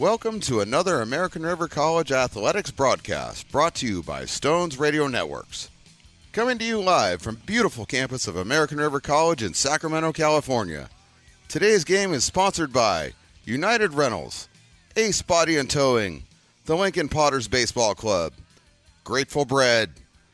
Welcome to another American River College Athletics broadcast brought to you by Stones Radio Networks. Coming to you live from beautiful campus of American River College in Sacramento, California. Today's game is sponsored by United Rentals, Ace Body and Towing, the Lincoln Potters Baseball Club, Grateful Bread,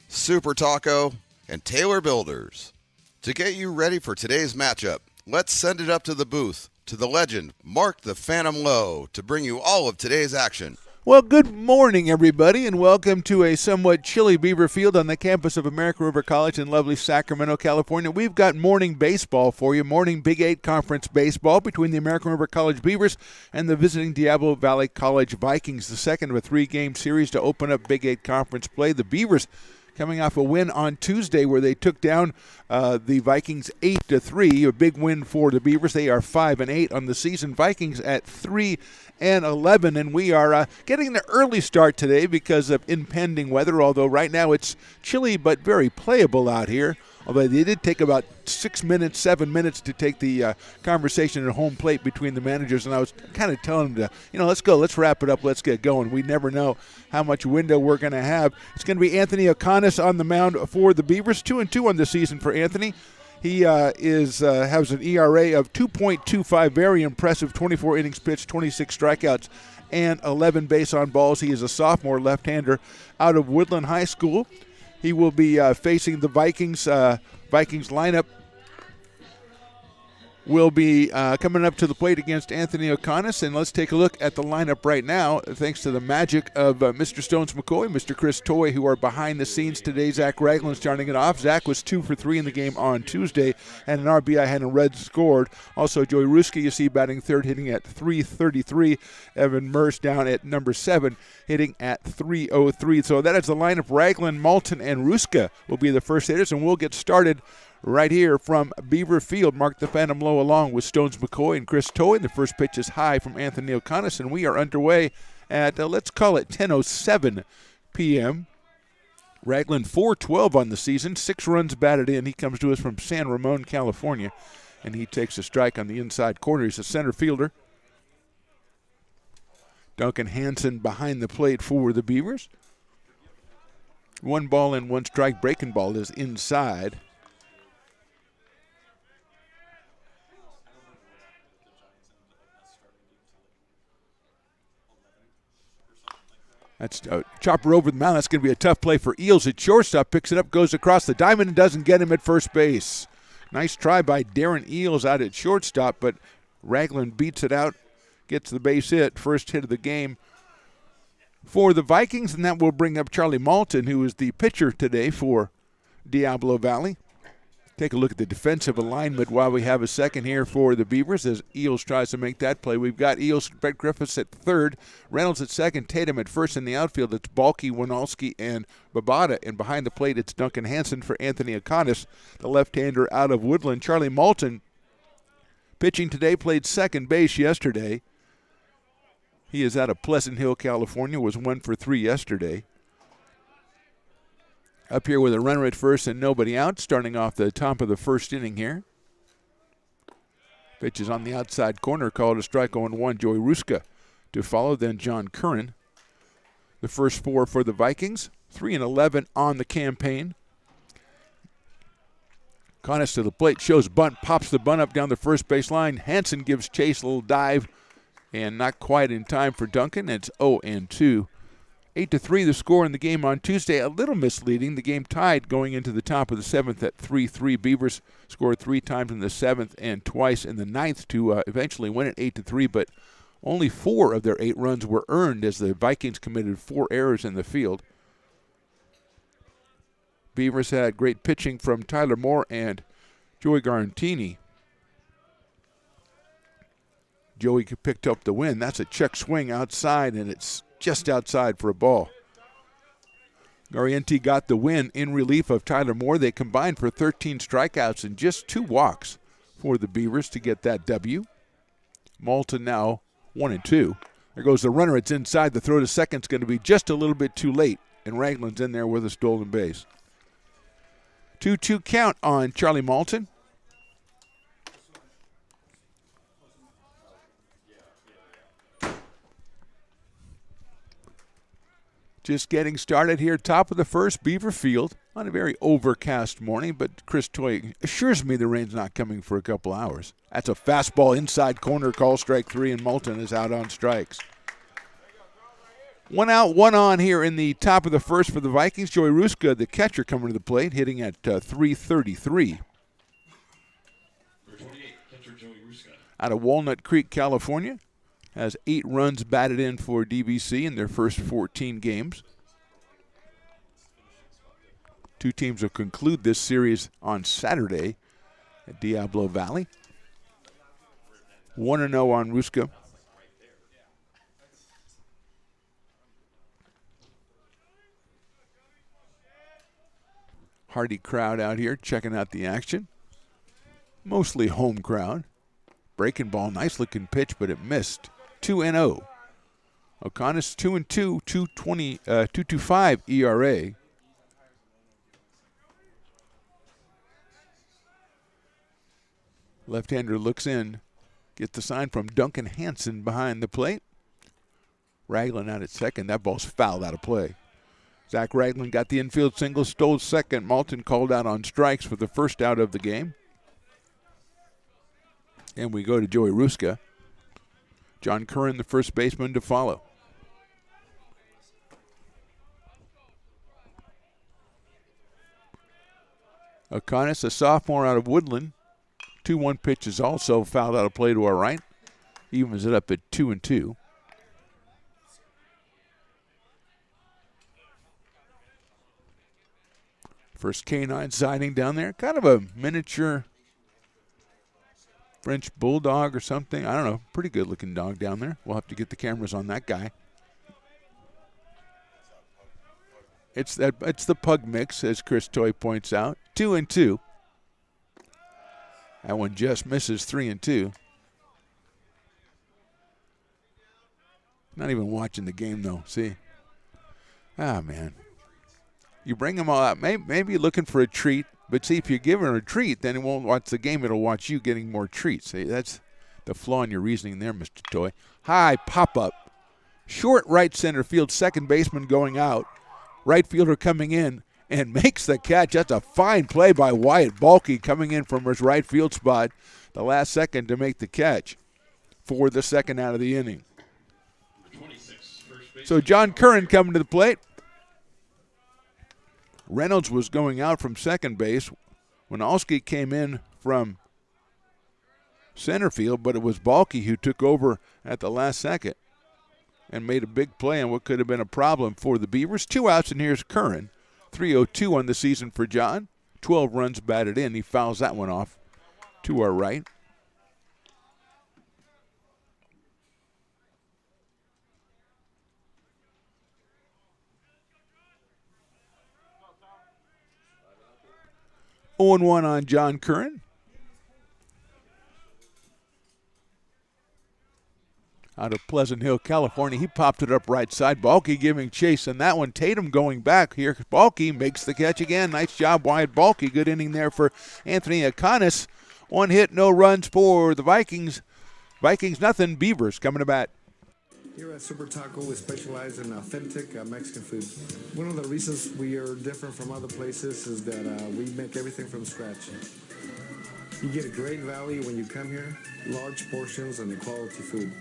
Super Taco, and Taylor Builders. To get you ready for today's matchup, let's send it up to the booth to the legend, Mark the Phantom Lowe, to bring you all of today's action. Well, good morning, everybody, and welcome to a somewhat chilly Beaver Field on the campus of American River College in lovely Sacramento, California. We've got morning baseball for you, morning Big 8 Conference baseball between the American River College Beavers and the visiting Diablo Valley College Vikings, the second of a three-game series to open up Big 8 Conference play. The Beavers coming off a win on Tuesday where they took down the Vikings 8-3, a big win for the Beavers. They are 5-8 on the season. Vikings at 3-11, and we are getting an early start today because of impending weather, although right now it's chilly but very playable out here. Although they did take about 7 minutes to take the conversation at home plate between the managers, and I was kind of telling them to, let's go, let's wrap it up, let's get going. We never know how much window we're going to have. It's going to be Anthony O'Connor on the mound for the Beavers, 2-2 on the season for Anthony. He has an ERA of 2.25, very impressive, 24 innings pitched, 26 strikeouts, and 11 base on balls. He is a sophomore left-hander out of Woodland High School. He will be facing the Vikings. Vikings lineup will be coming up to the plate against Anthony O'Connor. And let's take a look at the lineup right now, thanks to the magic of Mr. Stones McCoy, Mr. Chris Toy, who are behind the scenes today. Zach Ragland starting it off. Zach was 2 for 3 in the game on Tuesday, and an RBI had a red scored. Also, Joey Ruski, you see, batting third, hitting at .333. Evan Merce down at number 7, hitting at .303. So that is the lineup. Ragland, Malton, and Ruska will be the first hitters, and we'll get started right here from Beaver Field. Mark the Phantom Lowe along with Stones McCoy and Chris Toy. The first pitch is high from Anthony O'Connor, and we are underway at, let's call it 10:07 p.m. Ragland 4-12 on the season, 6 runs batted in. He comes to us from San Ramon, California, and he takes a strike on the inside corner. He's a center fielder. Duncan Hansen behind the plate for the Beavers. 1 ball and 1 strike. Breaking ball is inside. That's a chopper over the mound. That's going to be a tough play for Eels at shortstop. Picks it up, goes across the diamond, and doesn't get him at first base. Nice try by Darren Eels out at shortstop, but Ragland beats it out, gets the base hit. First hit of the game for the Vikings, and that will bring up Charlie Malton, who is the pitcher today for Diablo Valley. Take a look at the defensive alignment while we have a second here for the Beavers as Eels tries to make that play. We've got Eels, Brett Griffiths at third, Reynolds at second, Tatum at first. In the outfield, it's Balke, Winalski, and Babada. And behind the plate, it's Duncan Hansen for Anthony O'Connor, the left-hander out of Woodland. Charlie Malton, pitching today, played second base yesterday. He is out of Pleasant Hill, California, was 1 for 3 yesterday. Up here with a runner at first and nobody out, starting off the top of the first inning here. Pitch is on the outside corner, called a strike 0-1. Joey Ruska to follow, then John Curran. The first 4 for the Vikings, 3-11 on the campaign. Connors to the plate, shows bunt, pops the bunt up down the first base line. Hansen gives chase, a little dive, and not quite in time for Duncan. It's 0-2. 8-3 the score in the game on Tuesday. A little misleading. The game tied going into the top of the 7th at 3-3. Beavers scored 3 times in the 7th and twice in the 9th to eventually win it 8-3, but only 4 of their 8 runs were earned as the Vikings committed 4 errors in the field. Beavers had great pitching from Tyler Moore and Joey Garantini. Joey picked up the win. That's a check swing outside, and it's just outside for a ball. Garantini got the win in relief of Tyler Moore. They combined for 13 strikeouts and just 2 walks for the Beavers to get that W. Malton now 1-2. There goes the runner. It's inside. The throw to second's going to be just a little bit too late, and Ragland's in there with a stolen base. 2-2 count on Charlie Malton. Just getting started here, top of the first, Beaver Field, on a very overcast morning, but Chris Toy assures me the rain's not coming for a couple hours. That's a fastball inside corner, call strike 3, and Moulton is out on strikes. 1 out, 1 on here in the top of the first for the Vikings. Joey Ruska, the catcher, coming to the plate, hitting at .333. Out of Walnut Creek, California. Has 8 runs batted in for DBC in their first 14 games. 2 teams will conclude this series on Saturday at Diablo Valley. 1-0 on Ruska. Hearty crowd out here checking out the action. Mostly home crowd. Breaking ball, nice looking pitch, but it missed. 2-0. O'Connor's 2-2, 2.25 ERA. Left-hander looks in, gets the sign from Duncan Hansen behind the plate. Ragland out at second. That ball's fouled out of play. Zach Ragland got the infield single, stole second. Moulton called out on strikes for the first out of the game. And we go to Joey Ruska. John Curran, the first baseman, to follow. O'Connor, a sophomore out of Woodland. 2-1 pitch is also fouled out of play to our right. Evens it up at 2-2. First canine sighting down there. Kind of a miniature French bulldog or something. I don't know. Pretty good looking dog down there. We'll have to get the cameras on that guy. It's the pug mix, as Chris Toy points out. 2-2. That one just misses. 3-2. Not even watching the game though. See? Ah, man. You bring them all out. Maybe looking for a treat. But see, if you give her a treat, then it won't watch the game. It'll watch you getting more treats. See, that's the flaw in your reasoning there, Mr. Toy. High pop-up. Short right center field. Second baseman going out. Right fielder coming in and makes the catch. That's a fine play by Wyatt Balke coming in from his right field spot the last second to make the catch for the second out of the inning. So John Curran coming to the plate. Reynolds was going out from second base when Olski came in from center field, but it was Balke who took over at the last second and made a big play on what could have been a problem for the Beavers. 2 outs, and here's Curran. 302 on the season for John. 12 runs batted in. He fouls that one off to our right. Oh, 0-1 on John Curran. Out of Pleasant Hill, California. He popped it up right side. Balke giving chase on that one. Tatum going back here. Balke makes the catch again. Nice job, Wyatt Balke. Good inning there for Anthony Aconis. 1 hit, no runs for the Vikings. Vikings nothing. Beavers coming to bat. Here at Super Taco, we specialize in authentic Mexican food. One of the reasons we are different from other places is that we make everything from scratch. You get a great value when you come here, large portions and quality food.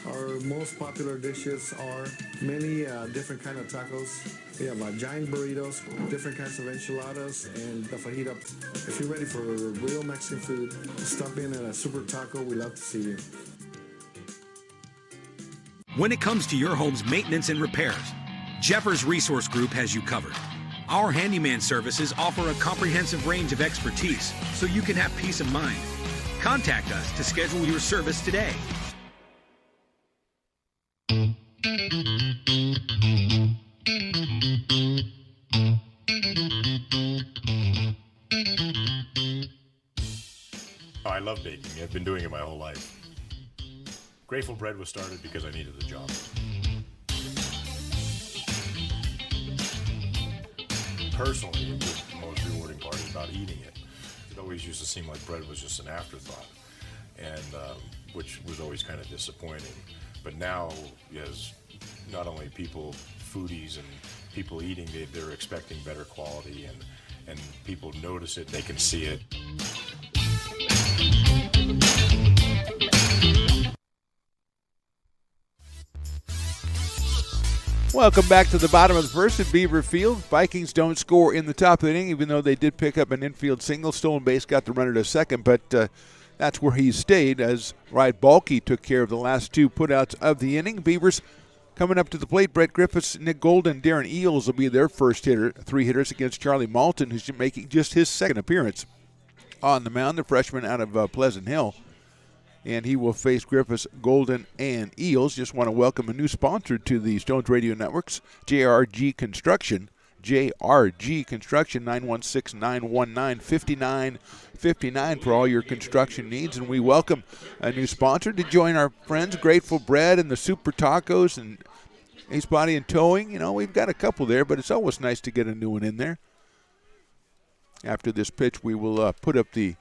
Our most popular dishes are many different kind of tacos. We have giant burritos, different kinds of enchiladas, and the fajita. If you're ready for real Mexican food, stop in at a Super Taco. We'd love to see you. When it comes to your home's maintenance and repairs, Jeffers Resource Group has you covered. Our handyman services offer a comprehensive range of expertise, so you can have peace of mind. Contact us to schedule your service today. I love baking. I've been doing it my whole life. Grateful Bread was started because I needed the job. Personally, the most rewarding part is about eating it. It always used to seem like bread was just an afterthought, and which was always kind of disappointing. But now, as not only people foodies and people eating, they're expecting better quality, and people notice it, they can see it. Welcome back to the bottom of the first at Beaver Field. Vikings don't score in the top of the inning, even though they did pick up an infield single. Stolen base, got the runner to second, but that's where he stayed as Ryan Balke took care of the last two putouts of the inning. Beavers coming up to the plate. Brett Griffiths, Nick Golden, Darren Eels will be their first hitter. 3 hitters against Charlie Malton, who's making just his second appearance on the mound, the freshman out of Pleasant Hill. And he will face Griffiths, Golden, and Eels. Just want to welcome a new sponsor to the Stones Radio Networks, JRG Construction. JRG Construction, 916-919-5959 for all your construction needs. And we welcome a new sponsor to join our friends, Grateful Bread and the Super Tacos and Ace Body and Towing. You know, we've got a couple there, but it's always nice to get a new one in there. After this pitch, we will put up the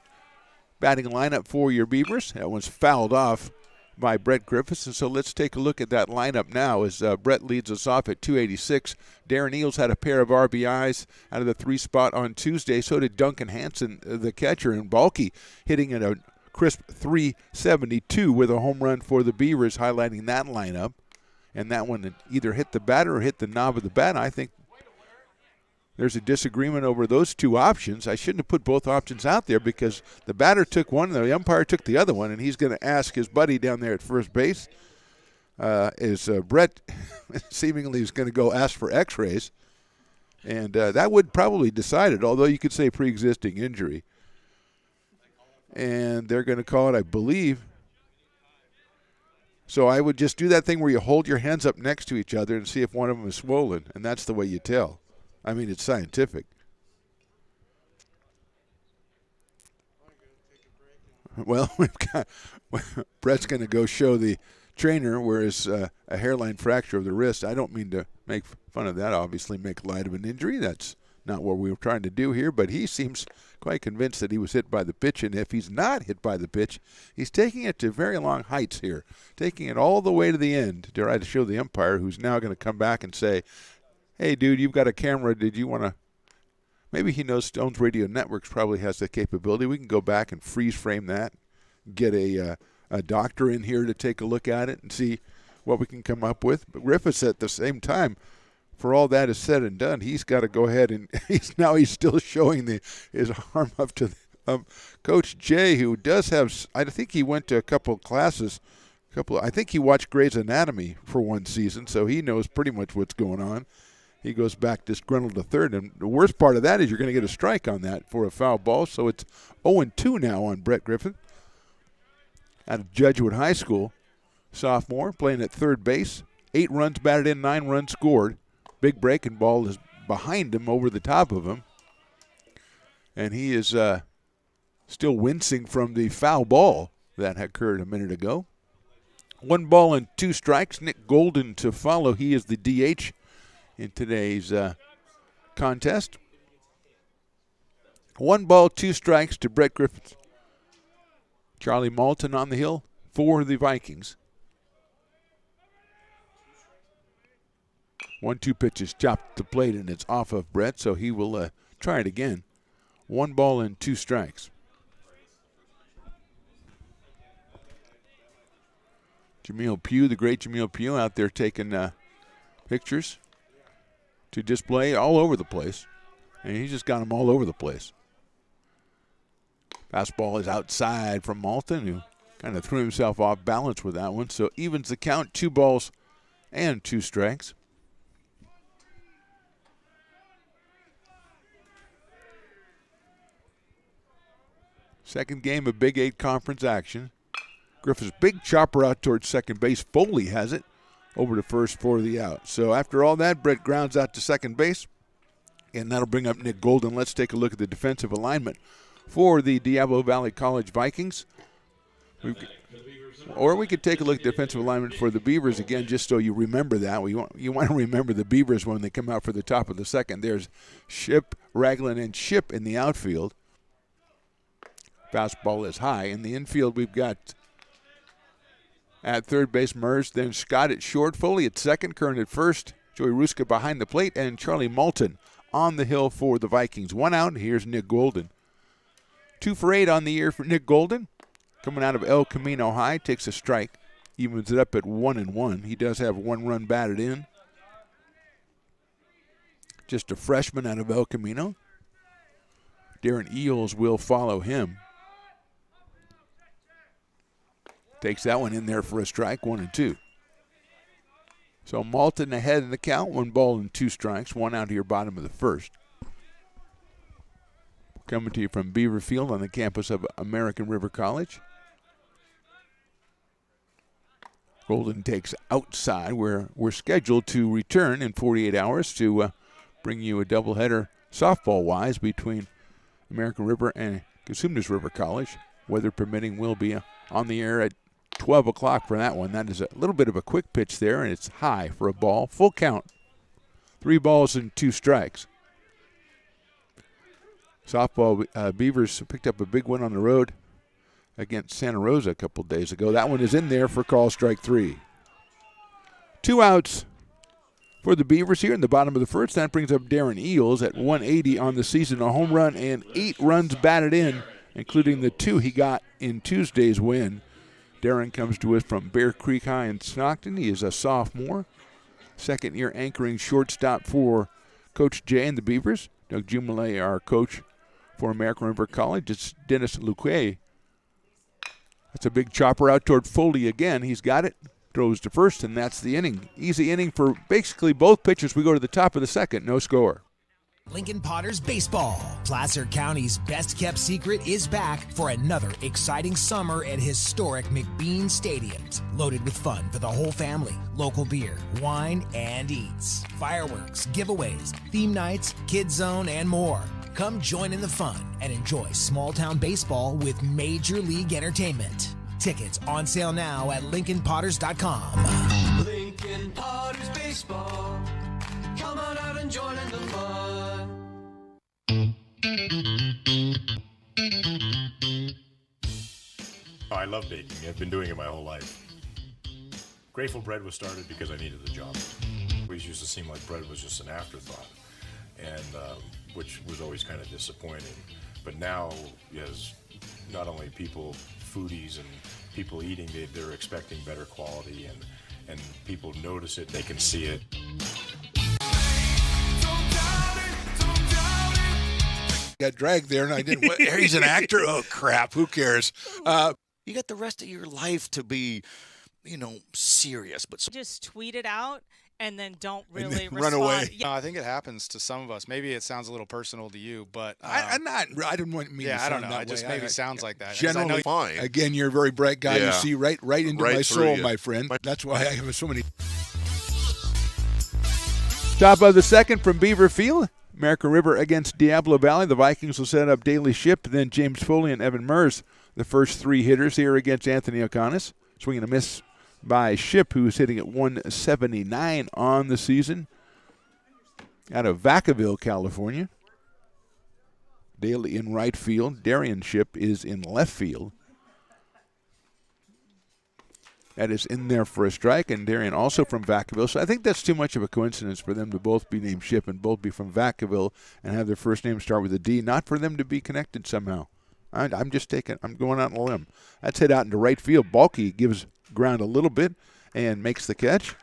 batting lineup for your Beavers. That one's fouled off by Brett Griffiths, and so let's take a look at that lineup now as Brett leads us off at 286. Darren Eels had a pair of RBIs out of the 3 spot on Tuesday. So did Duncan Hansen, the catcher, and Balke hitting at a crisp 372 with a home run for the Beavers, highlighting that lineup. And that one either hit the batter or hit the knob of the bat. I think there's a disagreement over those two options. I shouldn't have put both options out there because the batter took one and the umpire took the other one, and he's going to ask his buddy down there at first base, Brett seemingly is going to go ask for x-rays, and that would probably decide it, although you could say pre-existing injury. And they're going to call it, I believe. So I would just do that thing where you hold your hands up next to each other and see if one of them is swollen, and that's the way you tell. I mean, it's scientific. Well, Brett's going to go show the trainer where his a hairline fracture of the wrist. I don't mean to make fun of that, obviously make light of an injury. That's not what we were trying to do here, but he seems quite convinced that he was hit by the pitch, and if he's not hit by the pitch, he's taking it to very long heights here, taking it all the way to the end to try to show the umpire, who's now going to come back and say, hey, dude, you've got a camera. Did you want to? Maybe he knows Stones Radio Networks probably has the capability. We can go back and freeze frame that, get a doctor in here to take a look at it and see what we can come up with. But Griffiths at the same time, for all that is said and done, he's got to go ahead and he's still showing his arm up to Coach Jay, who does have, I think he went to a couple of classes. I think he watched Grey's Anatomy for one season, so he knows pretty much what's going on. He goes back disgruntled to third, and the worst part of that is you're going to get a strike on that for a foul ball, so it's 0-2 now on Brett Griffith out of Judgewood High School. Sophomore, playing at third base. 8 runs batted in, 9 runs scored. Big breaking ball is behind him, over the top of him, and he is still wincing from the foul ball that occurred a minute ago. 1 ball and 2 strikes. Nick Golden to follow. He is the DH in today's contest. 1 ball, 2 strikes to Brett Griffith. Charlie Malton on the hill for the Vikings. 1-2 pitches chopped to the plate, and it's off of Brett, so he will try it again. 1 ball and 2 strikes. Jameel Pugh, the great Jameel Pugh, out there taking pictures to display all over the place. And he's just got them all over the place. Fastball is outside from Malton, who kind of threw himself off balance with that one. So evens the count, 2 balls and 2 strikes. Second game of Big 8 conference action. Griffith's big chopper out towards second base. Foley has it over to first for the out. So after all that, Brett grounds out to second base, and that'll bring up Nick Golden. Let's take a look at the defensive alignment for the Diablo Valley College Vikings. Or we could take a look at defensive alignment for the Beavers again, just so you remember that. You want to remember the Beavers when they come out for the top of the second. There's Ship, Raglan, and Ship in the outfield. Fastball is high. In the infield, we've got at third base Mers, then Scott at short, Foley at second, Kern at first, Joey Ruska behind the plate, and Charlie Moulton on the hill for the Vikings. 1 out. Here's Nick Golden. 2 for 8 on the year for Nick Golden. Coming out of El Camino High, takes a strike. Evens it up at 1-1. He does have 1 run batted in. Just a freshman out of El Camino. Darren Eels will follow him. Takes that one in there for a strike, 1-2. So Malton ahead in the count, 1 ball and 2 strikes, 1 out here, bottom of the first. Coming to you from Beaver Field on the campus of American River College. Golden takes outside, where we're scheduled to return in 48 hours to bring you a doubleheader softball-wise between American River and Cosumnes River College. Weather permitting, will be on the air at 12 o'clock for that one. That is a little bit of a quick pitch there, and it's high for a ball. Full count. 3 balls and 2 strikes. Softball, Beavers picked up a big win on the road against Santa Rosa a couple days ago. That one is in there for call strike 3. 2 outs for the Beavers here in the bottom of the first. That brings up Darren Eels at 180 on the season. A home run and 8 runs batted in, including the 2 he got in Tuesday's win. Darren comes to us from Bear Creek High in Stockton. He is a sophomore. Second year anchoring shortstop for Coach Jay and the Beavers. Doug Jumale, our coach for American River College. It's Dennis Luque. That's a big chopper out toward Foley again. He's got it. Throws to first, and that's the inning. Easy inning for basically both pitchers. We go to the top of the second. No score. Lincoln Potters Baseball. Placer County's best-kept secret is back for another exciting summer at historic McBean Stadiums. Loaded with fun for the whole family. Local beer, wine, and eats. Fireworks, giveaways, theme nights, kids zone, and more. Come join in the fun and enjoy small-town baseball with Major League Entertainment. Tickets on sale now at LincolnPotters.com. Lincoln Potters Baseball. Come on out and join in the fun. Oh, I love baking. I've been doing it my whole life. Grateful Bread was started because I needed the job. It always used to seem like bread was just an afterthought, and which was always kind of disappointing. But now, as not only people, foodies and people eating, they're expecting better quality, and people notice it, they can see it. Got dragged there, and I didn't. He's an actor? Oh, crap. Who cares? You got the rest of your life to be, serious. But just tweet it out and then don't And really then run away. Yeah. I think it happens to some of us. Maybe it sounds a little personal to you, but I didn't want me to yeah, I don't sound know. that It just way. maybe sounds like that. 'Cause Generally, I know fine. Again, you're a very bright guy. Yeah. You see right into Right my through soul, you. my friend. That's why I have so many. Top of the second from Beaver Field. American River against Diablo Valley. The Vikings will set up Daly Ship, then James Foley and Evan Mers, the first 3 hitters here against Anthony O'Connor. Swinging a miss by Ship, who's hitting at 179 on the season. Out of Vacaville, California. Daly in right field. Darian Ship is in left field. That is in there for a strike, and Darian also from Vacaville. So I think that's too much of a coincidence for them to both be named Ship and both be from Vacaville and have their first name start with a D, not for them to be connected somehow. I'm going out on a limb. That's hit out into right field. Balky gives ground a little bit and makes the catch.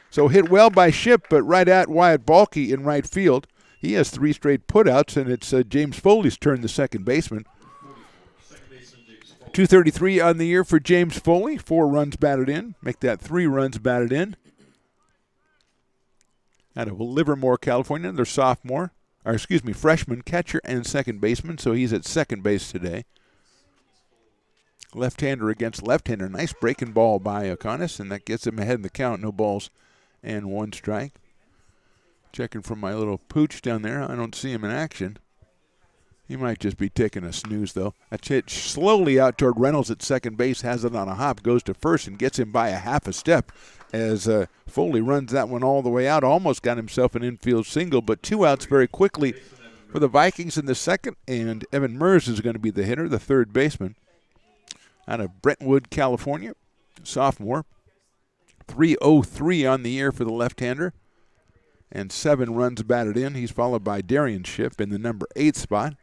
So hit well by Ship, but right at Wyatt Balky in right field. He has 3 straight putouts, and it's James Foley's turn, the second baseman. 233 on the year for James Foley. 4 runs batted in. Make that 3 runs batted in. Out of Livermore, California, their freshman catcher and second baseman, so he's at second base today. Left-hander against left-hander. Nice breaking ball by O'Connor, and that gets him ahead in the count. No balls and 1 strike. Checking from my little pooch down there. I don't see him in action. He might just be taking a snooze, though. That's hit slowly out toward Reynolds at second base, has it on a hop, goes to first, and gets him by a half a step as Foley runs that one all the way out. Almost got himself an infield single, but 2 outs very quickly for the Vikings in the second, and Evan Mers is going to be the hitter, the third baseman. Out of Brentwood, California, sophomore. 303 on the year for the left-hander. and 7 runs batted in. He's followed by Darian Shipp in the number 8 spot.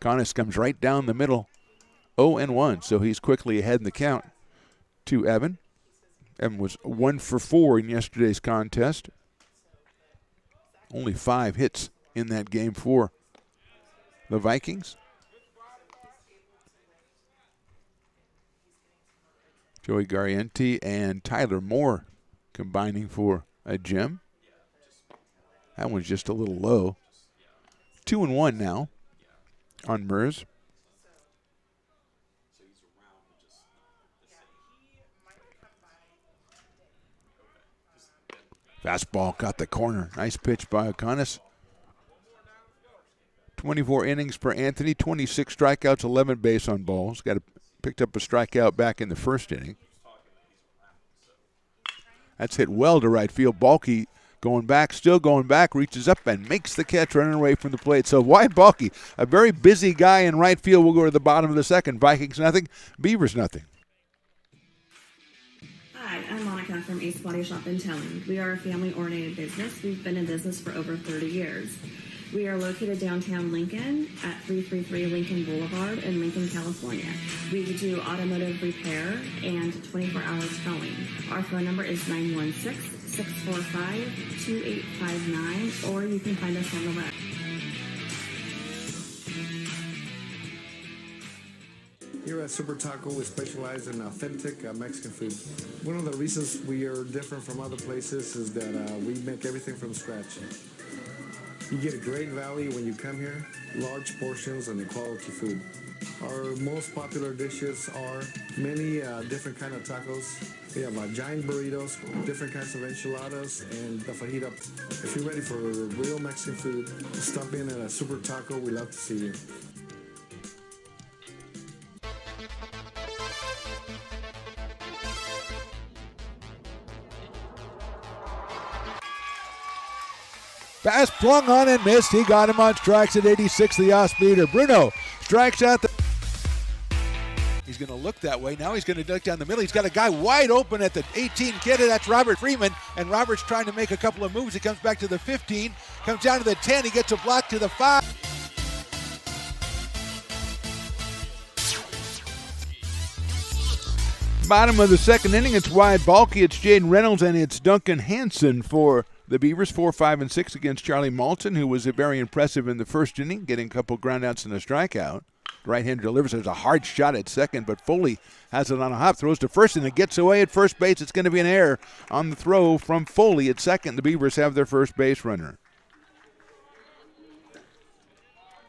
Conness comes right down the middle, 0-1, so he's quickly ahead in the count to Evan. Evan was 1 for 4 in yesterday's contest. Only 5 hits in that game for the Vikings. Joey Garrienti and Tyler Moore combining for a gem. That one's just a little low. 2-1 now on Mers. Fastball got the corner. Nice pitch by O'Connor. 24 innings for Anthony, 26 strikeouts, 11 base on balls. Picked up a strikeout back in the first inning. That's hit well to right field. Balke going back, still going back, reaches up and makes the catch running away from the plate. So Wyatt Balke, a very busy guy in right field, will go to the bottom of the second. Vikings nothing, Beavers nothing. Hi, I'm Monica from Ace Body Shop in Town. We are a family-oriented business. We've been in business for over 30 years. We are located downtown Lincoln at 333 Lincoln Boulevard in Lincoln, California. We do automotive repair and 24-hour towing. Our phone number is 916-645-2859, or you can find us on the web. Here at Super Taco, we specialize in authentic Mexican food. One of the reasons we are different from other places is that we make everything from scratch. You get a great value when you come here, large portions and quality food. Our most popular dishes are many different kind of tacos. We have giant burritos, different kinds of enchiladas, and the fajita. If you're ready for real Mexican food, stop in at a Super Taco. We'd love to see you. Pass flung on and missed. He got him on strikes at 86, the off-speeder. Bruno strikes out the... He's going to look that way. Now he's going to duck down the middle. He's got a guy wide open at the 18 kid. That's Robert Freeman. And Robert's trying to make a couple of moves. He comes back to the 15, comes down to the 10. He gets a block to the 5. Bottom of the second inning, it's Wyatt Balke, it's Jaden Reynolds, and it's Duncan Hansen for the Beavers. 4, 5, and 6 against Charlie Malton, who was very impressive in the first inning, getting a couple groundouts and a strikeout. Right-hander delivers. There's a hard shot at second, but Foley has it on a hop, throws to first, and it gets away at first base. It's going to be an error on the throw from Foley at second. The Beavers have their first base runner.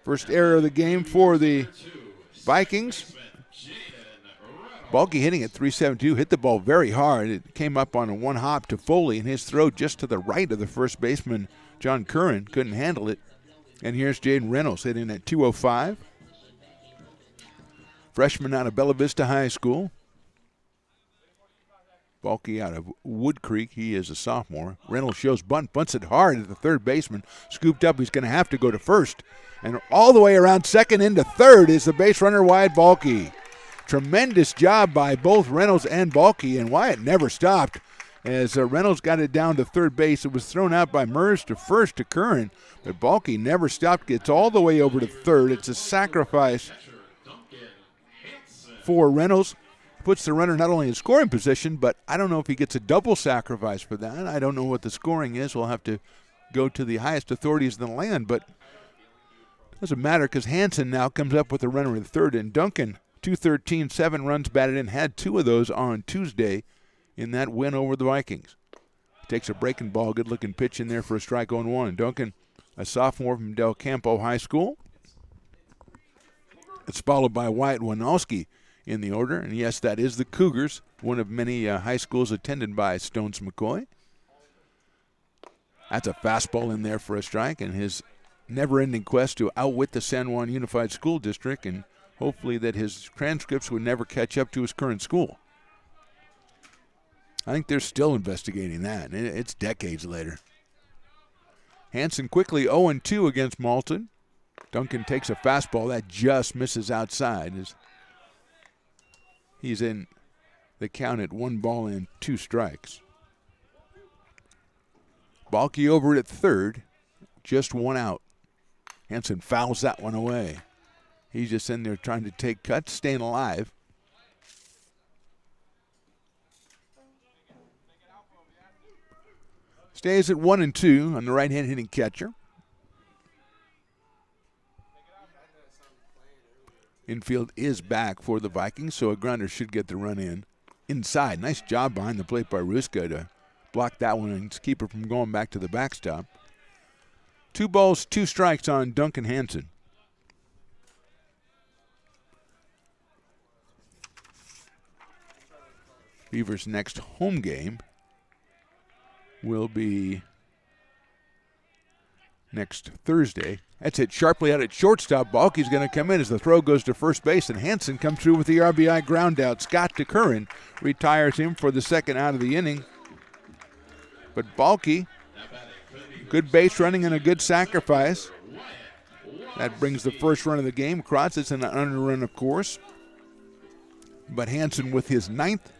First error of the game for the Vikings. Balke hitting at 372, hit the ball very hard. It came up on a one hop to Foley, and his throw just to the right of the first baseman, John Curran, couldn't handle it. And here's Jaden Reynolds hitting at 205. Freshman out of Bella Vista High School. Balke out of Wood Creek. He is a sophomore. Reynolds shows bunt, bunts it hard at the third baseman. Scooped up. He's going to have to go to first. And all the way around second into third is the base runner, Wyatt Balke. Tremendous job by both Reynolds and Balke, and Wyatt never stopped as Reynolds got it down to third base. It was thrown out by Mers to first to Curran, but Balke never stopped, gets all the way over to third. It's a sacrifice for Reynolds. Puts the runner not only in scoring position, but I don't know if he gets a double sacrifice for that. I don't know what the scoring is. We'll have to go to the highest authorities in the land, but it doesn't matter because Hansen now comes up with a runner in third, and Duncan, 213, 7 runs batted in, had 2 of those on Tuesday in that win over the Vikings. Takes a breaking ball, good-looking pitch in there for a strike on 1. Duncan, a sophomore from Del Campo High School. It's followed by Wyatt Winalski in the order, and yes, that is the Cougars, one of many high schools attended by Stones McCoy. That's a fastball in there for a strike, and his never-ending quest to outwit the San Juan Unified School District, and hopefully that his transcripts would never catch up to his current school. I think they're still investigating that. It's decades later. Hansen quickly 0-2 against Malton. Duncan takes a fastball that just misses outside. He's in the count at 1 ball and 2 strikes. Balky over at third. Just one out. Hansen fouls that one away. He's just in there trying to take cuts, staying alive. Stays at 1-2 on the right-hand hitting catcher. Infield is back for the Vikings, so a grounder should get the run in. Inside. Nice job behind the plate by Ruska to block that one and keep it from going back to the backstop. 2 balls, 2 strikes on Duncan Hansen. Beavers' next home game will be next Thursday. That's hit sharply out at shortstop. Balky's going to come in as the throw goes to first base, and Hansen comes through with the RBI ground out. Scott DeCurran retires him for the second out of the inning. But Balky, good base running and a good sacrifice. That brings the first run of the game across. It's an underrun, of course. But Hansen with his 9th,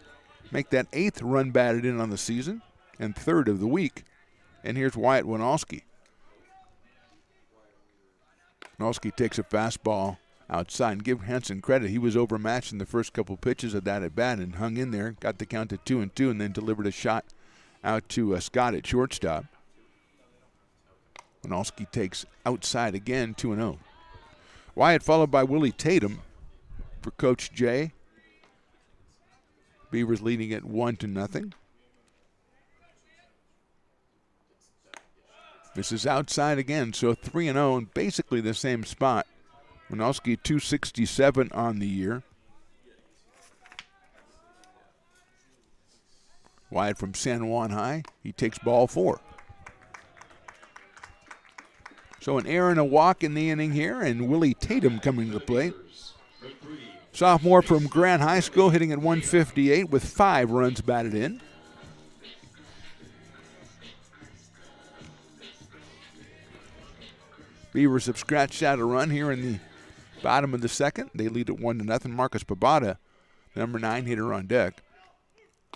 make that 8th run batted in on the season and 3rd of the week. And here's Wyatt Winalski. Winalski takes a fastball outside, and give Hansen credit. He was overmatched in the first couple pitches of that at bat and hung in there, got the count to 2-2, and then delivered a shot out to Scott at shortstop. Winalski takes outside again, 2-0. Wyatt followed by Willie Tatum for Coach Jay. Beavers leading at 1-0. This is outside again, so 3-0 and basically the same spot. Winalski 267 on the year. Wyatt from San Juan High, he takes ball 4. So an error and a walk in the inning here, and Willie Tatum coming to the plate. Sophomore from Grant High School, hitting at 158 with 5 runs batted in. Beavers have scratched out a run here in the bottom of the second. They lead at 1-0. Marcus Pabada, number 9 hitter on deck.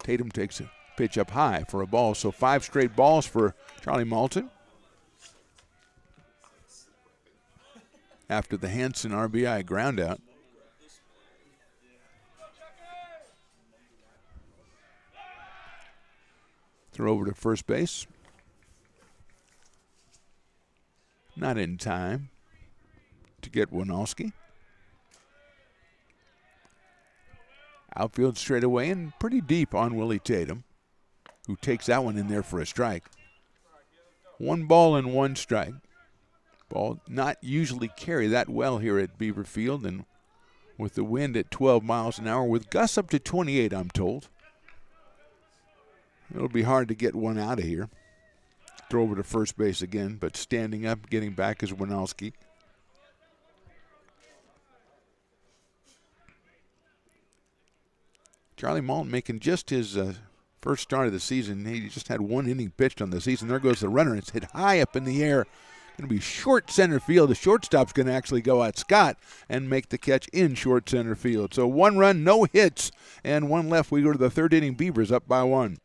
Tatum takes a pitch up high for a ball. So 5 straight balls for Charlie Malton. After the Hansen RBI groundout. Throw over to first base. Not in time to get Winalski. Outfield straight away and pretty deep on Willie Tatum, who takes that one in there for a strike. 1 ball and 1 strike. Ball not usually carry that well here at Beaver Field, and with the wind at 12 miles an hour, with gusts up to 28, I'm told, it'll be hard to get one out of here. Throw over to first base again, but standing up, getting back is Winalski. Charlie Malton making just his first start of the season. He just had 1 inning pitched on the season. There goes the runner. It's hit high up in the air. Going to be short center field. The shortstop's going to actually go at Scott and make the catch in short center field. So 1 run, no hits, and 1 left. We go to the 3rd inning. Beavers up by 1.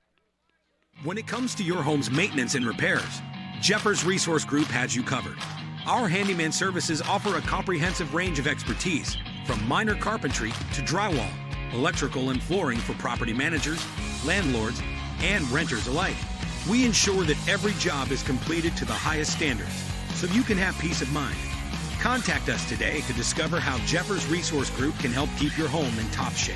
When it comes to your home's maintenance and repairs, Jeffers Resource Group has you covered. Our handyman services offer a comprehensive range of expertise, from minor carpentry to drywall, electrical and flooring for property managers, landlords, and renters alike. We ensure that every job is completed to the highest standards, so you can have peace of mind. Contact us today to discover how Jeffers Resource Group can help keep your home in top shape.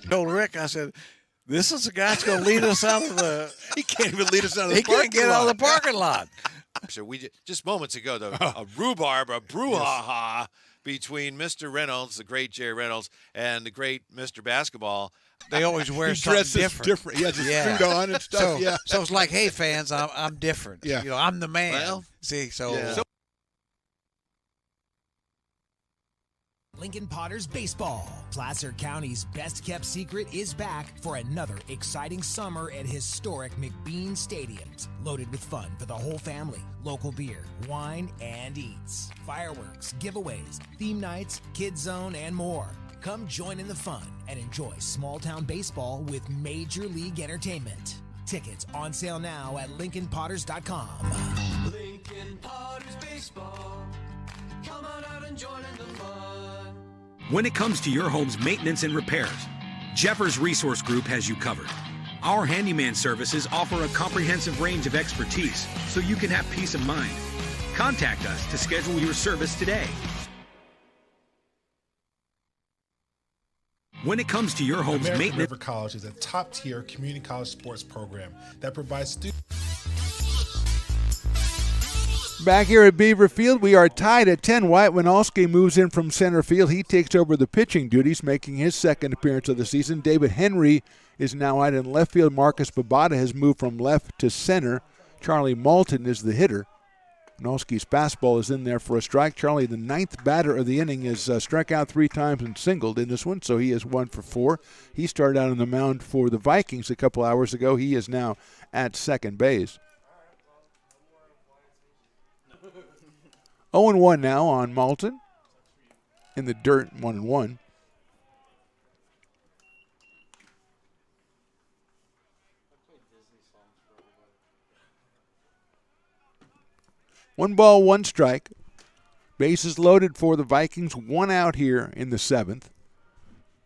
Told Rick, I said, this is the guy that's going to lead us out of the. He can't even lead us out of the He parking can't get out of the parking lot. So we just moments ago, a rhubarb, a brouhaha between Mr. Reynolds, the great Jerry Reynolds, and the great Mr. Basketball. They always wear something different. He has his suit on and stuff. So it's like, hey, fans, I'm different. Yeah. You know, I'm the man. Well, see, so. yeah. Lincoln Potters Baseball. Placer County's best-kept secret is back for another exciting summer at historic McBean Stadiums. Loaded with fun for the whole family, local beer, wine, and eats. Fireworks, giveaways, theme nights, kids zone, and more. Come join in the fun and enjoy small-town baseball with Major League Entertainment. Tickets on sale now at LincolnPotters.com. Lincoln Potters Baseball. Come on out and join in the fun. When it comes to your home's maintenance and repairs, Jeffers Resource Group has you covered. Our handyman services offer a comprehensive range of expertise so you can have peace of mind. Contact us to schedule your service today. When it comes to your home's American maintenance, River College is a top-tier community college sports program that provides students. Back here at Beaver Field, we are tied at 10. Wyatt Winalski moves in from center field. He takes over the pitching duties, making his second appearance of the season. David Henry is now out in left field. Marcus Babada has moved from left to center. Charlie Malton is the hitter. Winalski's fastball is in there for a strike. Charlie, the ninth batter of the inning, has struck out 3 times and singled in this one, so he is 1 for 4. He started out on the mound for the Vikings a couple hours ago. He is now at second base. 0-1 now on Malton. In the dirt, 1-1. One ball, one strike. Bases loaded for the Vikings. 1 out here in the 7th.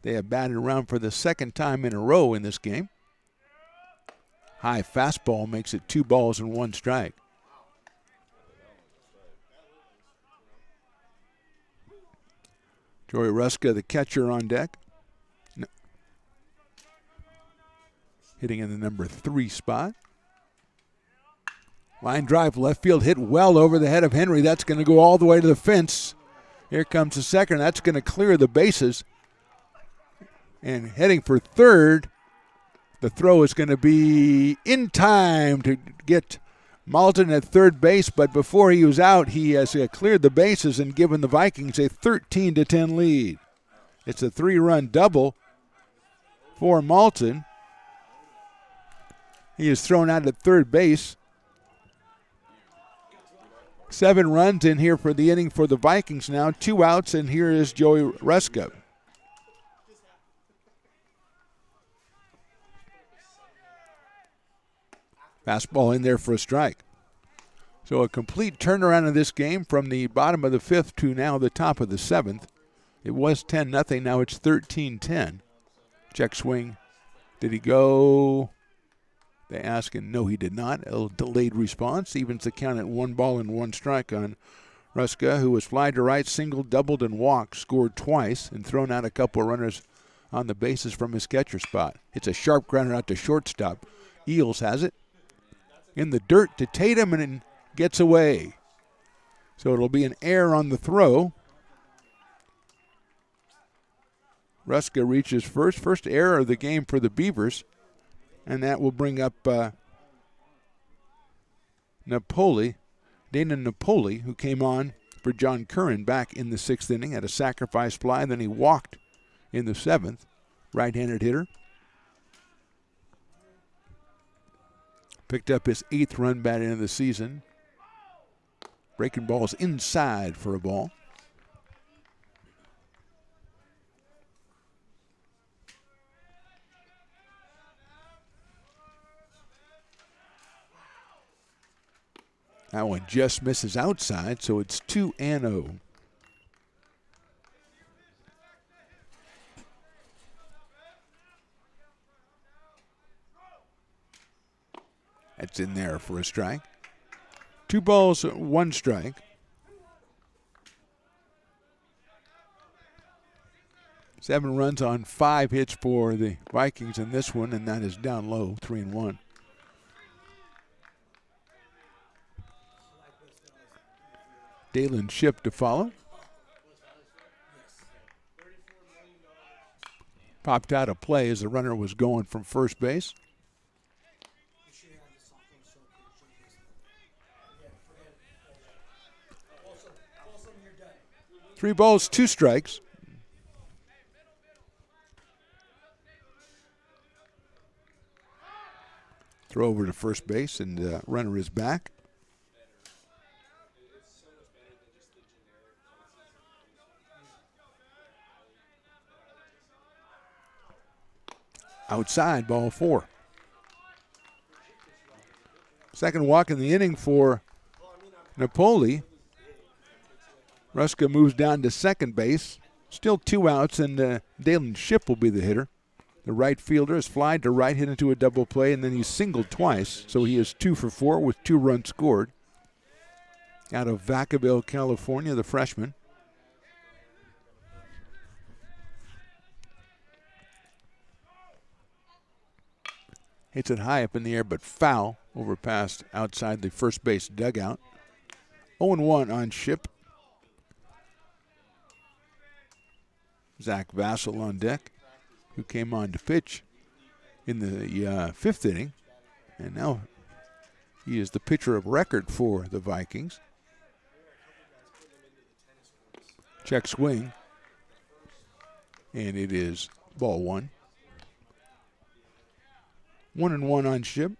They have batted around for the second time in a row in this game. High fastball makes it 2 balls and 1 strike. Joey Ruska, the catcher, on deck. No. Hitting in the number 3 spot. Line drive, left field, hit well over the head of Henry. That's going to go all the way to the fence. Here comes the second. That's going to clear the bases. And heading for third, the throw is going to be in time to get Malton at third base, but before he was out, he has cleared the bases and given the Vikings a 13-10 lead. It's a 3-run double for Malton. He is thrown out at third base. 7 runs in here for the inning for the Vikings now. 2 outs, and here is Joey Ruska. Fastball in there for a strike. So a complete turnaround of this game from the bottom of the 5th to now the top of the 7th. It was 10-0. Now it's 13-10. Check swing. Did he go? They ask, and no, he did not. A delayed response. Evens the count at 1 ball and 1 strike on Ruska, who was fly to right, singled, doubled, and walked. Scored twice and thrown out a couple of runners on the bases from his catcher spot. It's a sharp grounder out to shortstop. Eels has it. In the dirt to Tatum, and it gets away. So it'll be an error on the throw. Ruska reaches first error of the game for the Beavers, and that will bring up Dana Napoli, who came on for John Curran back in the 6th inning, had a sacrifice fly, and then he walked in the 7th. Right-handed hitter. Picked up his 8th run batting of the season. Breaking balls inside for a ball. That one just misses outside, so it's 2-0. That's in there for a strike. 2 balls, 1 strike. 7 runs on 5 hits for the Vikings in this one, and that is down low, 3-1. Dalen Ship to follow. Popped out of play as the runner was going from first base. 3 balls, 2 strikes. Throw over to first base, and the runner is back. Outside, ball 4. Second walk in the inning for Napoli. Ruska moves down to second base. Still 2 outs, and Dalen Ship will be the hitter. The right fielder is flied to right, hit into a double play, and then he's singled twice, so he is 2 for 4 with 2 runs scored. Out of Vacaville, California, the freshman. Hits it high up in the air, but foul over past outside the first base dugout. 0-1 on Ship. Zach Vassell on deck, who came on to pitch in the 5th inning. And now he is the pitcher of record for the Vikings. Check swing. And it is ball 1. 1-1 on Ship.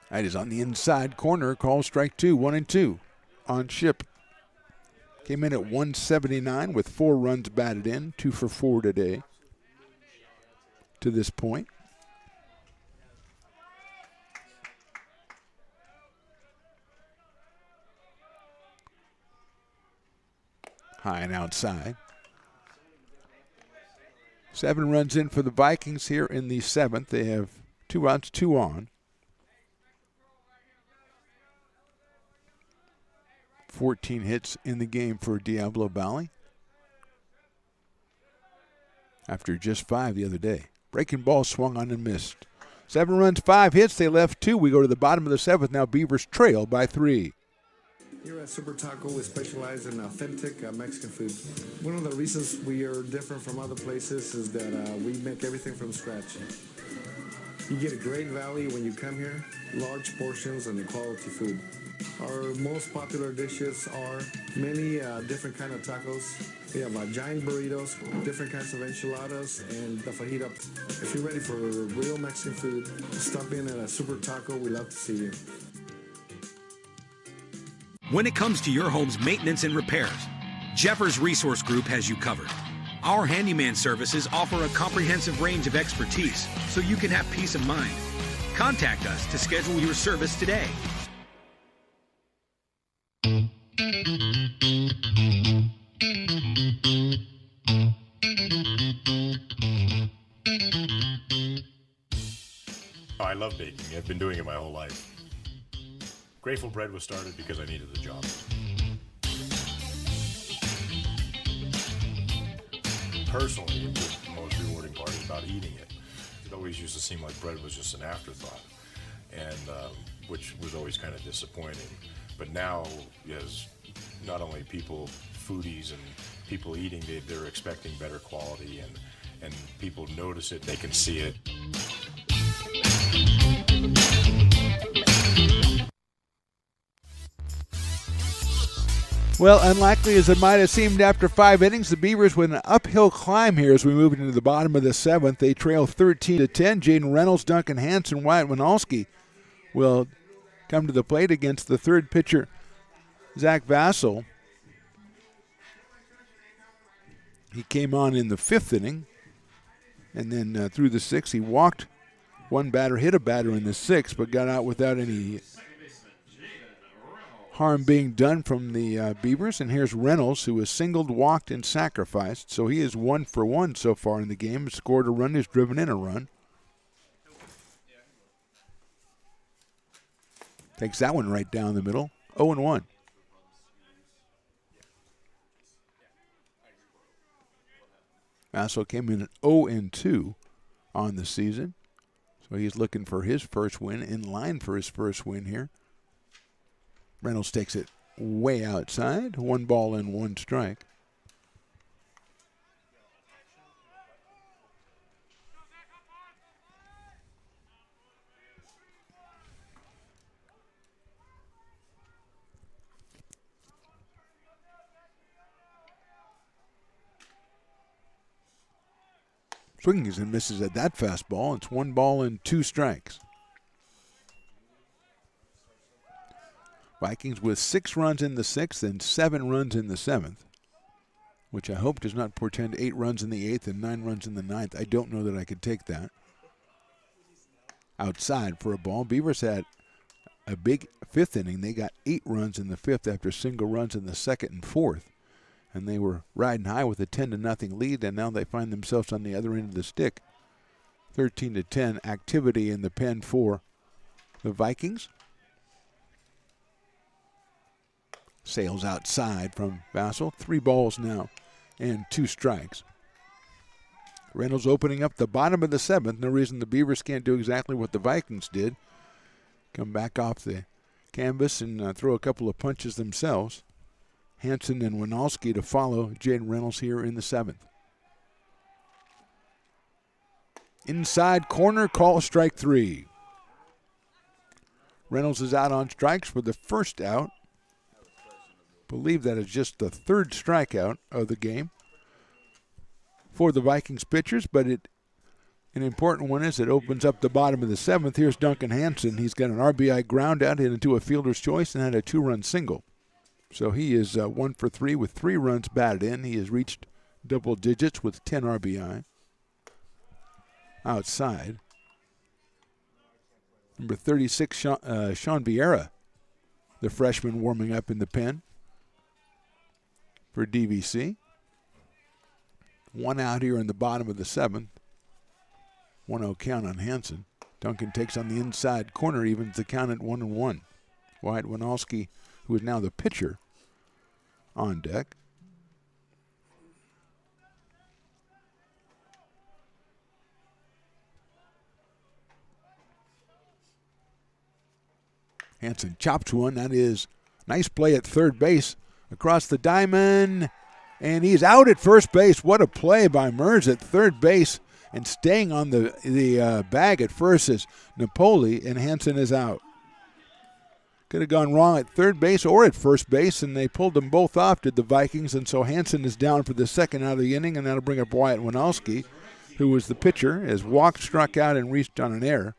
That is on the inside corner. Call strike 2. 1-2 on Ship. Came in at 179 with 4 runs batted in. 2 for 4 today to this point. High and outside. 7 runs in for the Vikings here in the 7th. They have 2 outs, 2 on. 14 hits in the game for Diablo Valley after just 5 the other day. Breaking ball swung on and missed. 7 runs, 5 hits. They left 2. We go to the bottom of the 7th. Now Beavers trail by 3. Here at Super Taco, we specialize in authentic Mexican food. One of the reasons we are different from other places is that we make everything from scratch. You get a great value when you come here, large portions and quality food. Our most popular dishes are many different kind of tacos. We have giant burritos, different kinds of enchiladas, and the fajita. If you're ready for real Mexican food, stop in at a Super Taco. We love to see you. When it comes to your home's maintenance and repairs, Jeffers Resource Group has you covered. Our handyman services offer a comprehensive range of expertise, so you can have peace of mind. Contact us to schedule your service today. I love baking. I've been doing it my whole life. Grateful Bread was started because I needed the job. Personally, the most rewarding part is about eating it. It always used to seem like bread was just an afterthought, and which was always kind of disappointing. But now, as not only people, foodies and people eating, they're expecting better quality, and people notice it, they can see it. Well, unlikely as it might have seemed after 5 innings, the Beavers with an uphill climb here as we move into the bottom of the 7th. They trail 13-10. Jaden Reynolds, Duncan Hansen, Wyatt Winalski will come to the plate against the third pitcher, Zach Vassell. He came on in the 5th inning, and then through the 6th, he walked one batter, hit a batter in the 6th, but got out without any harm being done from the Beavers. And here's Reynolds, who is singled, walked, and sacrificed. So he is 1 for 1 so far in the game. Scored a run, has driven in a run. Takes that one right down the middle. 0-1. Vassell came in at 0-2 on the season. So he's looking for his first win, in line for his first win here. Reynolds takes it way outside. 1 ball and 1 strike. Swings and misses at that fastball. It's 1 ball and 2 strikes. Vikings with 6 runs in the 6th and 7 runs in the 7th, which I hope does not portend 8 runs in the 8th and 9 runs in the 9th. I don't know that I could take that. Outside for a ball. Beavers had a big 5th inning. They got 8 runs in the 5th after single runs in the 2nd and 4th. And they were riding high with a 10-0 lead, and now they find themselves on the other end of the stick. 13-10 activity in the pen for the Vikings. Sails outside from Vassell. 3 balls now and 2 strikes. Reynolds opening up the bottom of the 7th. No reason the Beavers can't do exactly what the Vikings did. Come back off the canvas and throw a couple of punches themselves. Hansen and Winalski to follow Jaden Reynolds here in the 7th. Inside corner, call strike 3. Reynolds is out on strikes for the first out. Believe that is just the 3rd strikeout of the game for the Vikings pitchers, but an important one is it opens up the bottom of the 7th. Here's Duncan Hansen. He's got an RBI ground out into a fielder's choice and had a 2-run single. So he is 1 for 3 with 3 runs batted in. He has reached double digits with 10 RBI. Outside, number 36, Sean Vieira, the freshman, warming up in the pen for DVC. 1 out here in the bottom of the 7th. 1-0 count on Hansen. Duncan takes on the inside corner, evens the count at 1-1. Wyatt Winalski, who is now the pitcher, on deck. Hansen chops one. That is nice play at third base across the diamond. And he's out at first base. What a play by Mers at third base. And staying on the bag at first is Napoli, and Hansen is out. Could have gone wrong at third base or at first base, and they pulled them both off, did the Vikings. And so Hansen is down for the 2nd out of the inning, and that'll bring up Wyatt Winalski, who was the pitcher, as walked, struck out, and reached on an error.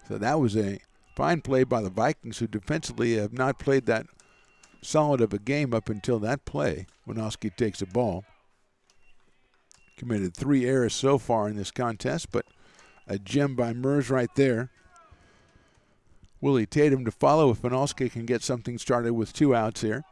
So that was a fine play by the Vikings, who defensively have not played that solid of a game up until that play. Winalski takes a ball. Committed 3 errors so far in this contest, but a gem by Mers right there. Willie Tatum to follow if Winalski can get something started with 2 outs here.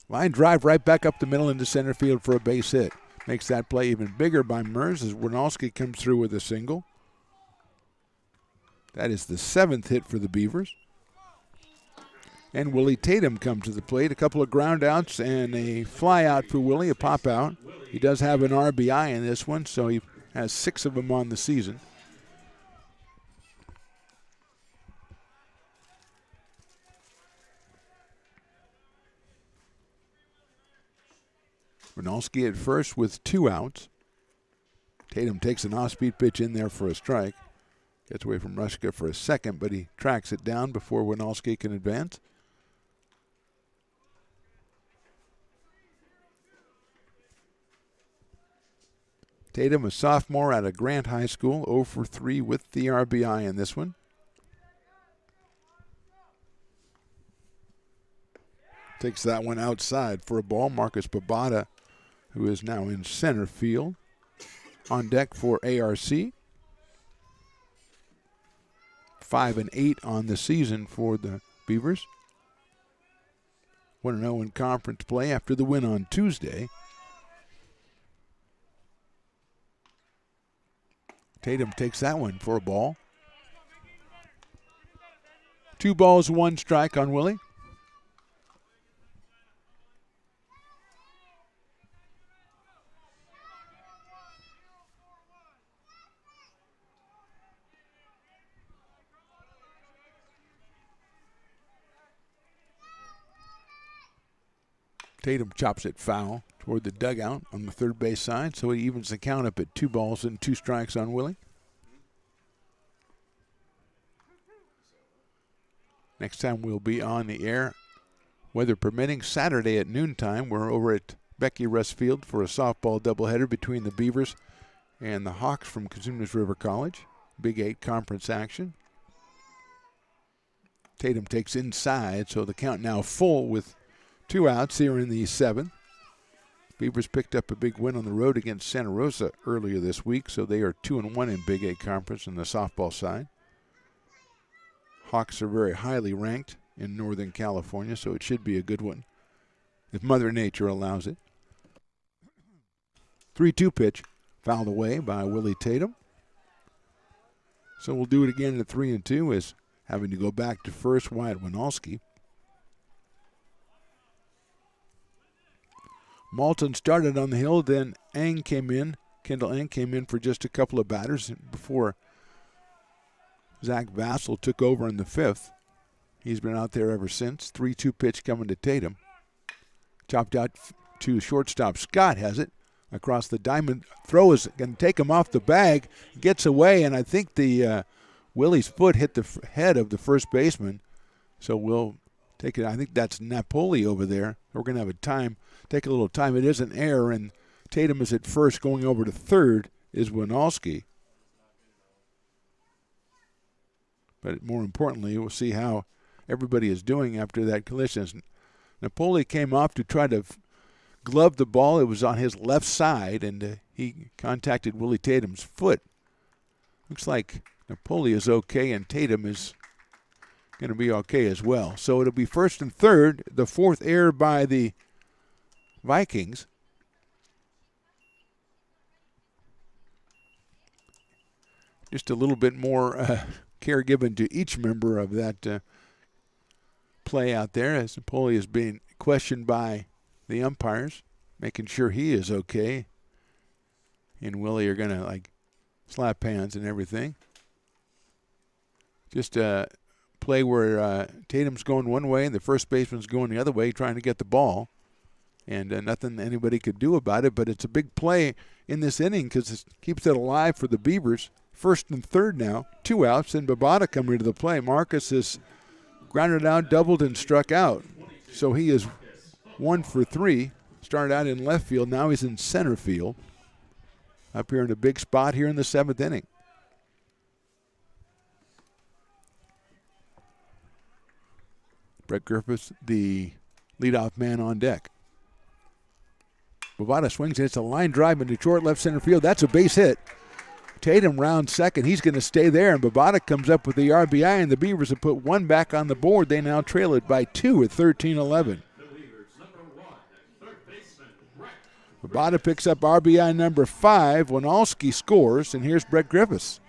Line drive right back up the middle into center field for a base hit. Makes that play even bigger by Mers as Winalski comes through with a single. That is the 7th hit for the Beavers. And Willie Tatum comes to the plate. A couple of ground outs and a fly out for Willie, a pop out. He does have an RBI in this one, so he has 6 of them on the season. Winalski at first with 2 outs. Tatum takes an off-speed pitch in there for a strike. Gets away from Rushka for a second, but he tracks it down before Winalski can advance. Tatum, a sophomore out of Grant High School, 0 for 3 with the RBI in this one. Takes that one outside for a ball. Marcus Babada, who is now in center field, on deck for ARC. 5-8 on the season for the Beavers. 1-0 in conference play after the win on Tuesday. Tatum takes that one for a ball. 2 balls, 1 strike on Willie. Tatum chops it foul toward the dugout on the third base side, so he evens the count up at 2 balls and 2 strikes on Willie. Next time we'll be on the air, weather permitting, Saturday at noontime. We're over at Becky Russ Field for a softball doubleheader between the Beavers and the Hawks from Cosumnes River College. Big 8 conference action. Tatum takes inside, so the count now full with 2 outs here in the 7th. Beavers picked up a big win on the road against Santa Rosa earlier this week, so they are 2-1 in Big 8 Conference on the softball side. Hawks are very highly ranked in Northern California, so it should be a good one if Mother Nature allows it. 3-2 pitch, fouled away by Willie Tatum. So we'll do it again at 3-2 as having to go back to first, Wyatt Winalski. Malton started on the hill, then Ang came in. Kendall Ang came in for just a couple of batters before Zach Vassell took over in the 5th. He's been out there ever since. 3-2 pitch coming to Tatum. Chopped out to shortstop. Scott has it across the diamond. Throw is going to take him off the bag. Gets away, and I think the Willie's foot hit the head of the first baseman. So we'll take it. I think that's Napoli over there. We're going to have a time. Take a little time. It is an error, and Tatum is at first. Going over to third is Winalski. But more importantly, we'll see how everybody is doing after that collision. Napoli came off to try to glove the ball. It was on his left side, and he contacted Willie Tatum's foot. Looks like Napoli is okay, and Tatum is going to be okay as well. So it'll be first and third, the 4th error by the Vikings. Just a little bit more care given to each member of that play out there as Napoli is being questioned by the umpires, making sure he is okay. And Willie are going to slap hands and everything. Just a play where Tatum's going one way and the first baseman's going the other way trying to get the ball. And nothing anybody could do about it, but it's a big play in this inning because it keeps it alive for the Beavers. First and third now, 2 outs, and Babada coming to the play. Marcus is grounded out, doubled, and struck out. So he is 1 for 3. Started out in left field, now he's in center field. Up here in a big spot here in the 7th inning. Brett Griffiths, the leadoff man on deck. Bovada swings, and it's a line drive into short left center field. That's a base hit. Tatum rounds second. He's going to stay there, and Bovada comes up with the RBI, and the Beavers have put 1 back on the board. They now trail it by 2 at 13-11. Bovada picks up RBI number 5. Winalski scores, and here's Brett Griffiths.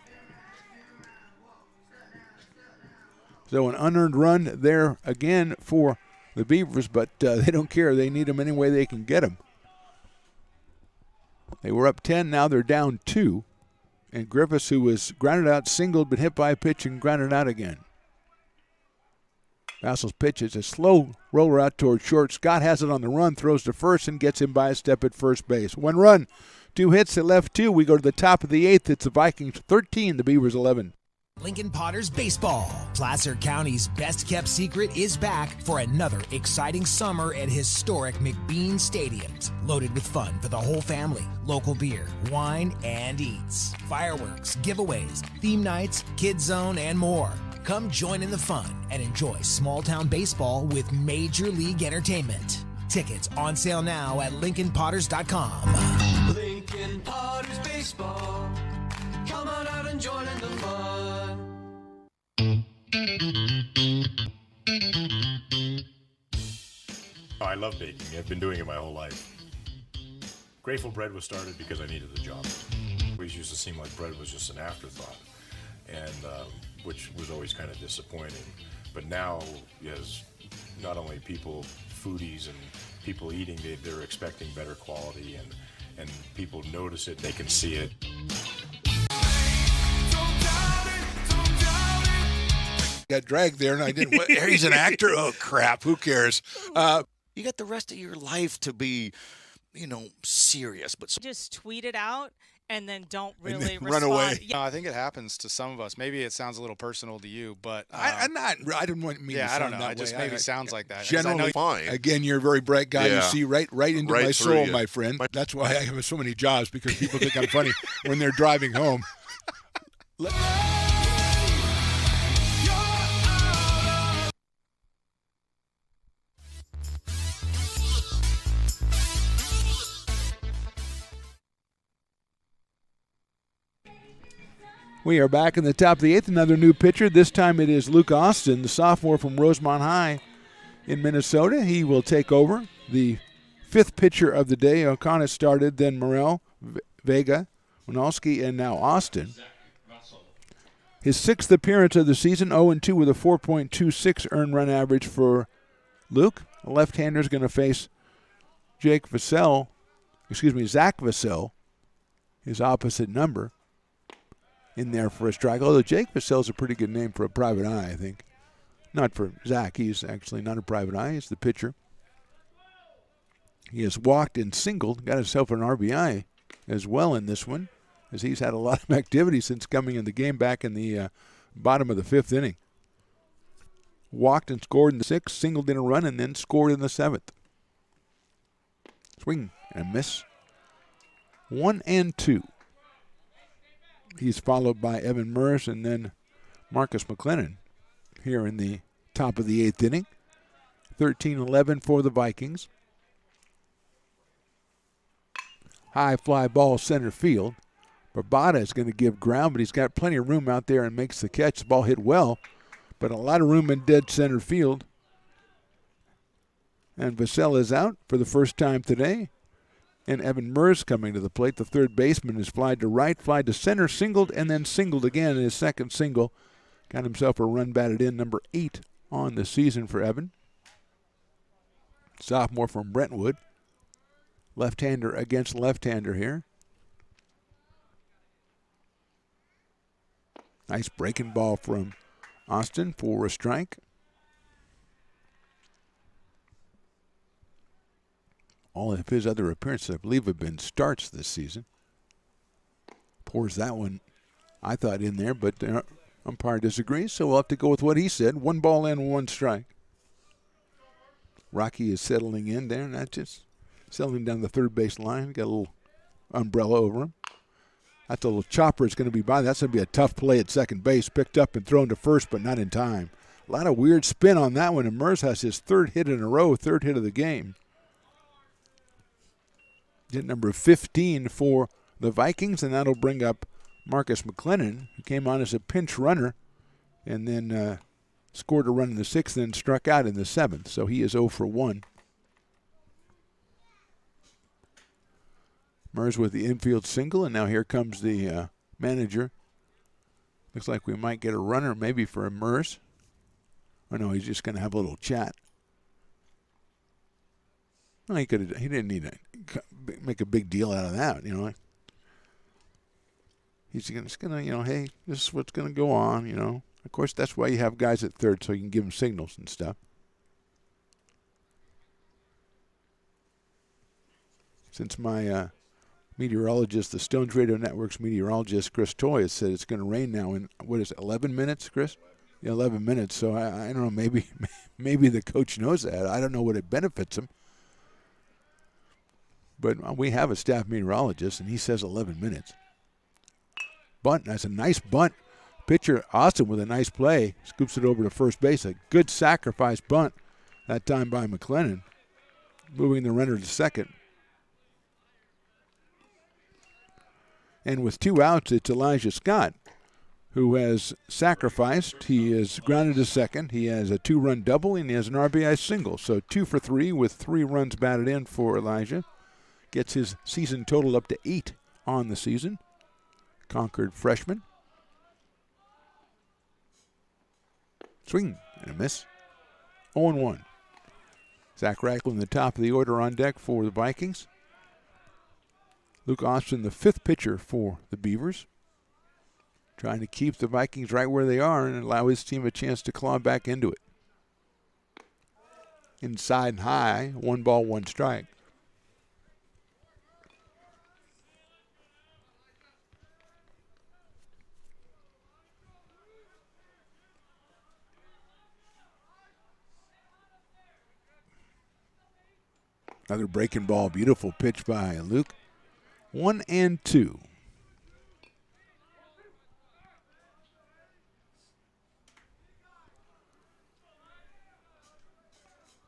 So an unearned run there again for the Beavers, but they don't care. They need them any way they can get them. They were up 10, now they're down 2. And Griffiths, who was grounded out, singled, but hit by a pitch and grounded out again. Vassal's pitch is a slow roller out towards short. Scott has it on the run, throws to first, and gets him by a step at first base. 1 run, 2 hits, at left 2. We go to the top of the 8th. It's the Vikings 13, the Beavers 11. Lincoln Potters Baseball. Placer County's best-kept secret is back for another exciting summer at historic McBean Stadiums. Loaded with fun for the whole family, local beer, wine, and eats. Fireworks, giveaways, theme nights, kids zone, and more. Come join in the fun and enjoy small-town baseball with Major League Entertainment. Tickets on sale now at LincolnPotters.com. Lincoln Potters Baseball. Come on out and join in the fun. I love baking. I've been doing it my whole life. Grateful Bread was started because I needed the job. always used to seem like bread was just an afterthought, and which was always kind of disappointing. But now, as not only people, foodies and people eating, they're expecting better quality, and people notice it, they can see it. Got dragged there, and I didn't. He's an actor. Oh crap! Who cares? You got the rest of your life to be, serious. But just tweet it out and then don't really then respond. run away. No, I think it happens to some of us. Maybe it sounds a little personal to you, but I didn't want me. Yeah, to I don't sound know. that It just way. maybe sounds like that. Generally, fine. Again, you're a very bright guy. Yeah. You see right into Right my through soul, you. my friend. That's why I have so many jobs, because people think I'm funny when they're driving home. We are back in the top of the eighth. Another new pitcher. This time it is Luke Austin, the sophomore from Rosemont High in Minnesota. He will take over. The fifth pitcher of the day. O'Connor started, then Morel, Vega, Winalski, and now Austin. His sixth appearance of the season, 0-2 with a 4.26 earned run average for Luke. A left-hander is going to face Zach Vassell, his opposite number, in there for a strike. Although Jake Vassell's a pretty good name for a private eye, I think. Not for Zach. He's actually not a private eye. He's the pitcher. He has walked and singled, got himself an RBI as well in this one, as he's had a lot of activity since coming in the game back in the bottom of the fifth inning. Walked and scored in the sixth, singled in a run, and then scored in the seventh. Swing and a miss. 1-2. He's followed by Evan Murs and then Marcus McLennan here in the top of the eighth inning. 13-11 for the Vikings. High fly ball center field. Barbada is going to give ground, but he's got plenty of room out there and makes the catch. The ball hit well, but a lot of room in dead center field. And Vassell is out for the first time today. And Evan Murs coming to the plate. The third baseman is flied to right, flied to center, singled, and then singled again in his second single. Got himself a run batted in, number 8 on the season for Evan. Sophomore from Brentwood. Left-hander against left-hander here. Nice breaking ball from Austin for a strike. All of his other appearances, I believe, have been starts this season. Pours that one, I thought, in there, but the umpire disagrees, so we'll have to go with what he said. 1 ball and 1 strike. Rocky is settling in there, not just settling down the third base line. Got a little umbrella over him. That's a little chopper is going to be by. That's going to be a tough play at second base. Picked up and thrown to first, but not in time. A lot of weird spin on that one, and Murs has his third hit in a row, third hit of the game. Hit number 15 for the Vikings, and that'll bring up Marcus McLennan, who came on as a pinch runner and then scored a run in the sixth and then struck out in the seventh. So he is 0 for 1. Murs with the infield single, and now here comes the manager. Looks like we might get a runner maybe for Murs. Oh, no, he's just going to have a little chat. Well, he didn't need to make a big deal out of that, you know. He's just going to, you know, hey, this is what's going to go on, you know. Of course, that's why you have guys at third, so you can give them signals and stuff. Since my meteorologist, the Stones Radio Network's meteorologist, Chris Toy, has said it's going to rain now in, 11 minutes, Chris? Yeah, 11 minutes. So I don't know, maybe the coach knows that. I don't know what it benefits him. But we have a staff meteorologist, and he says 11 minutes. Bunt, that's a nice bunt. Pitcher Austin with a nice play. Scoops it over to first base. A good sacrifice bunt that time by McLennan. Moving the runner to second. And with 2 outs, it's Elijah Scott, who has sacrificed. He is grounded to second. He has a 2-run double, and he has an RBI single. So 2 for 3 with 3 runs batted in for Elijah. Gets his season total up to 8 on the season. Concord freshman. Swing and a miss. 0-1. Zach Racklin, the top of the order on deck for the Vikings. Luke Austin, the fifth pitcher for the Beavers. Trying to keep the Vikings right where they are and allow his team a chance to claw back into it. Inside and high, 1 ball, 1 strike. Another breaking ball, beautiful pitch by Luke. 1-2.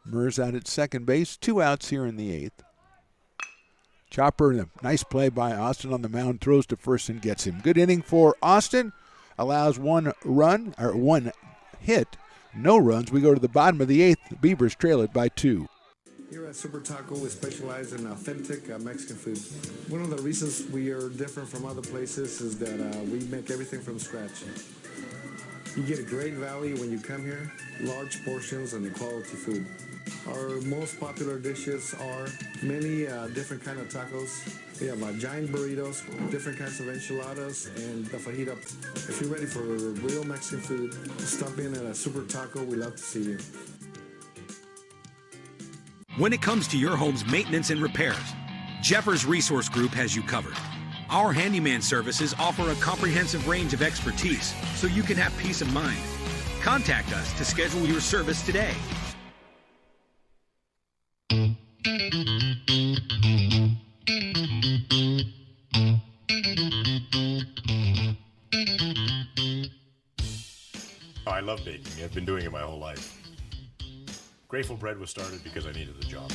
Murs out at second base. 2 outs here in the 8th. Chopper, a nice play by Austin on the mound, throws to first and gets him. Good inning for Austin. Allows 1 run, or 1 hit. No runs. We go to the bottom of the 8th. The Beavers trail it by 2. Here at Super Taco, we specialize in authentic Mexican food. One of the reasons we are different from other places is that we make everything from scratch. You get a great value when you come here, large portions and quality food. Our most popular dishes are many different kind of tacos. We have giant burritos, different kinds of enchiladas, and the fajita. If you're ready for real Mexican food, stop in at a Super Taco. We love to see you. When it comes to your home's maintenance and repairs, Jeffers Resource Group has you covered. Our handyman services offer a comprehensive range of expertise so you can have peace of mind. Contact us to schedule your service today. I love baking. I've been doing it my whole life. Grateful Bread was started because I needed the job.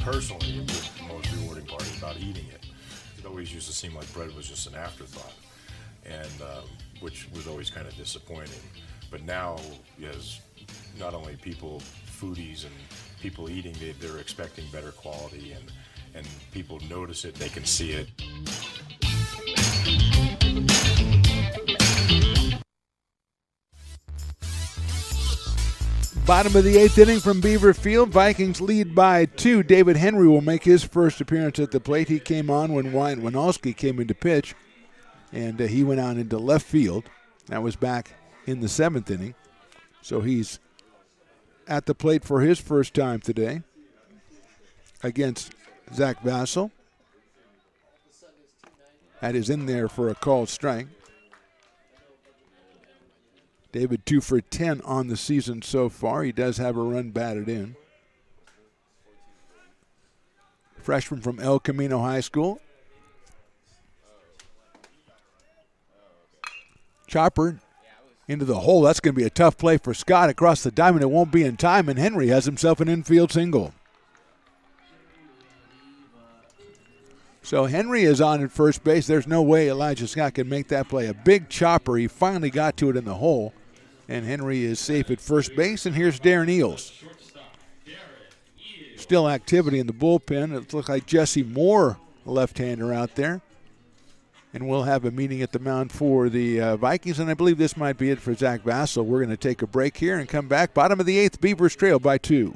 Personally, the most rewarding part is about eating it. It always used to seem like bread was just an afterthought, and which was always kind of disappointing. But now, as not only people, foodies and people eating, they're expecting better quality, and people notice it, they can see it. Bottom of the 8th inning from Beaver Field. Vikings lead by 2. David Henry will make his first appearance at the plate. He came on when Wyatt Winalski came into pitch, and he went out into left field. That was back in the 7th inning. So he's at the plate for his first time today against Zach Vassell. That is in there for a called strike. David 2 for 10 on the season so far. He does have a run batted in. Freshman from El Camino High School. Chopper into the hole. That's going to be a tough play for Scott across the diamond. It won't be in time, and Henry has himself an infield single. So Henry is on at first base. There's no way Elijah Scott can make that play. A big chopper. He finally got to it in the hole. And Henry is safe at first base. And here's Darren Eels. Still activity in the bullpen. It looks like Jesse Moore, left-hander, out there. And we'll have a meeting at the mound for the Vikings. And I believe this might be it for Zach Vassell. We're going to take a break here and come back. Bottom of the 8th, Beavers trail by 2.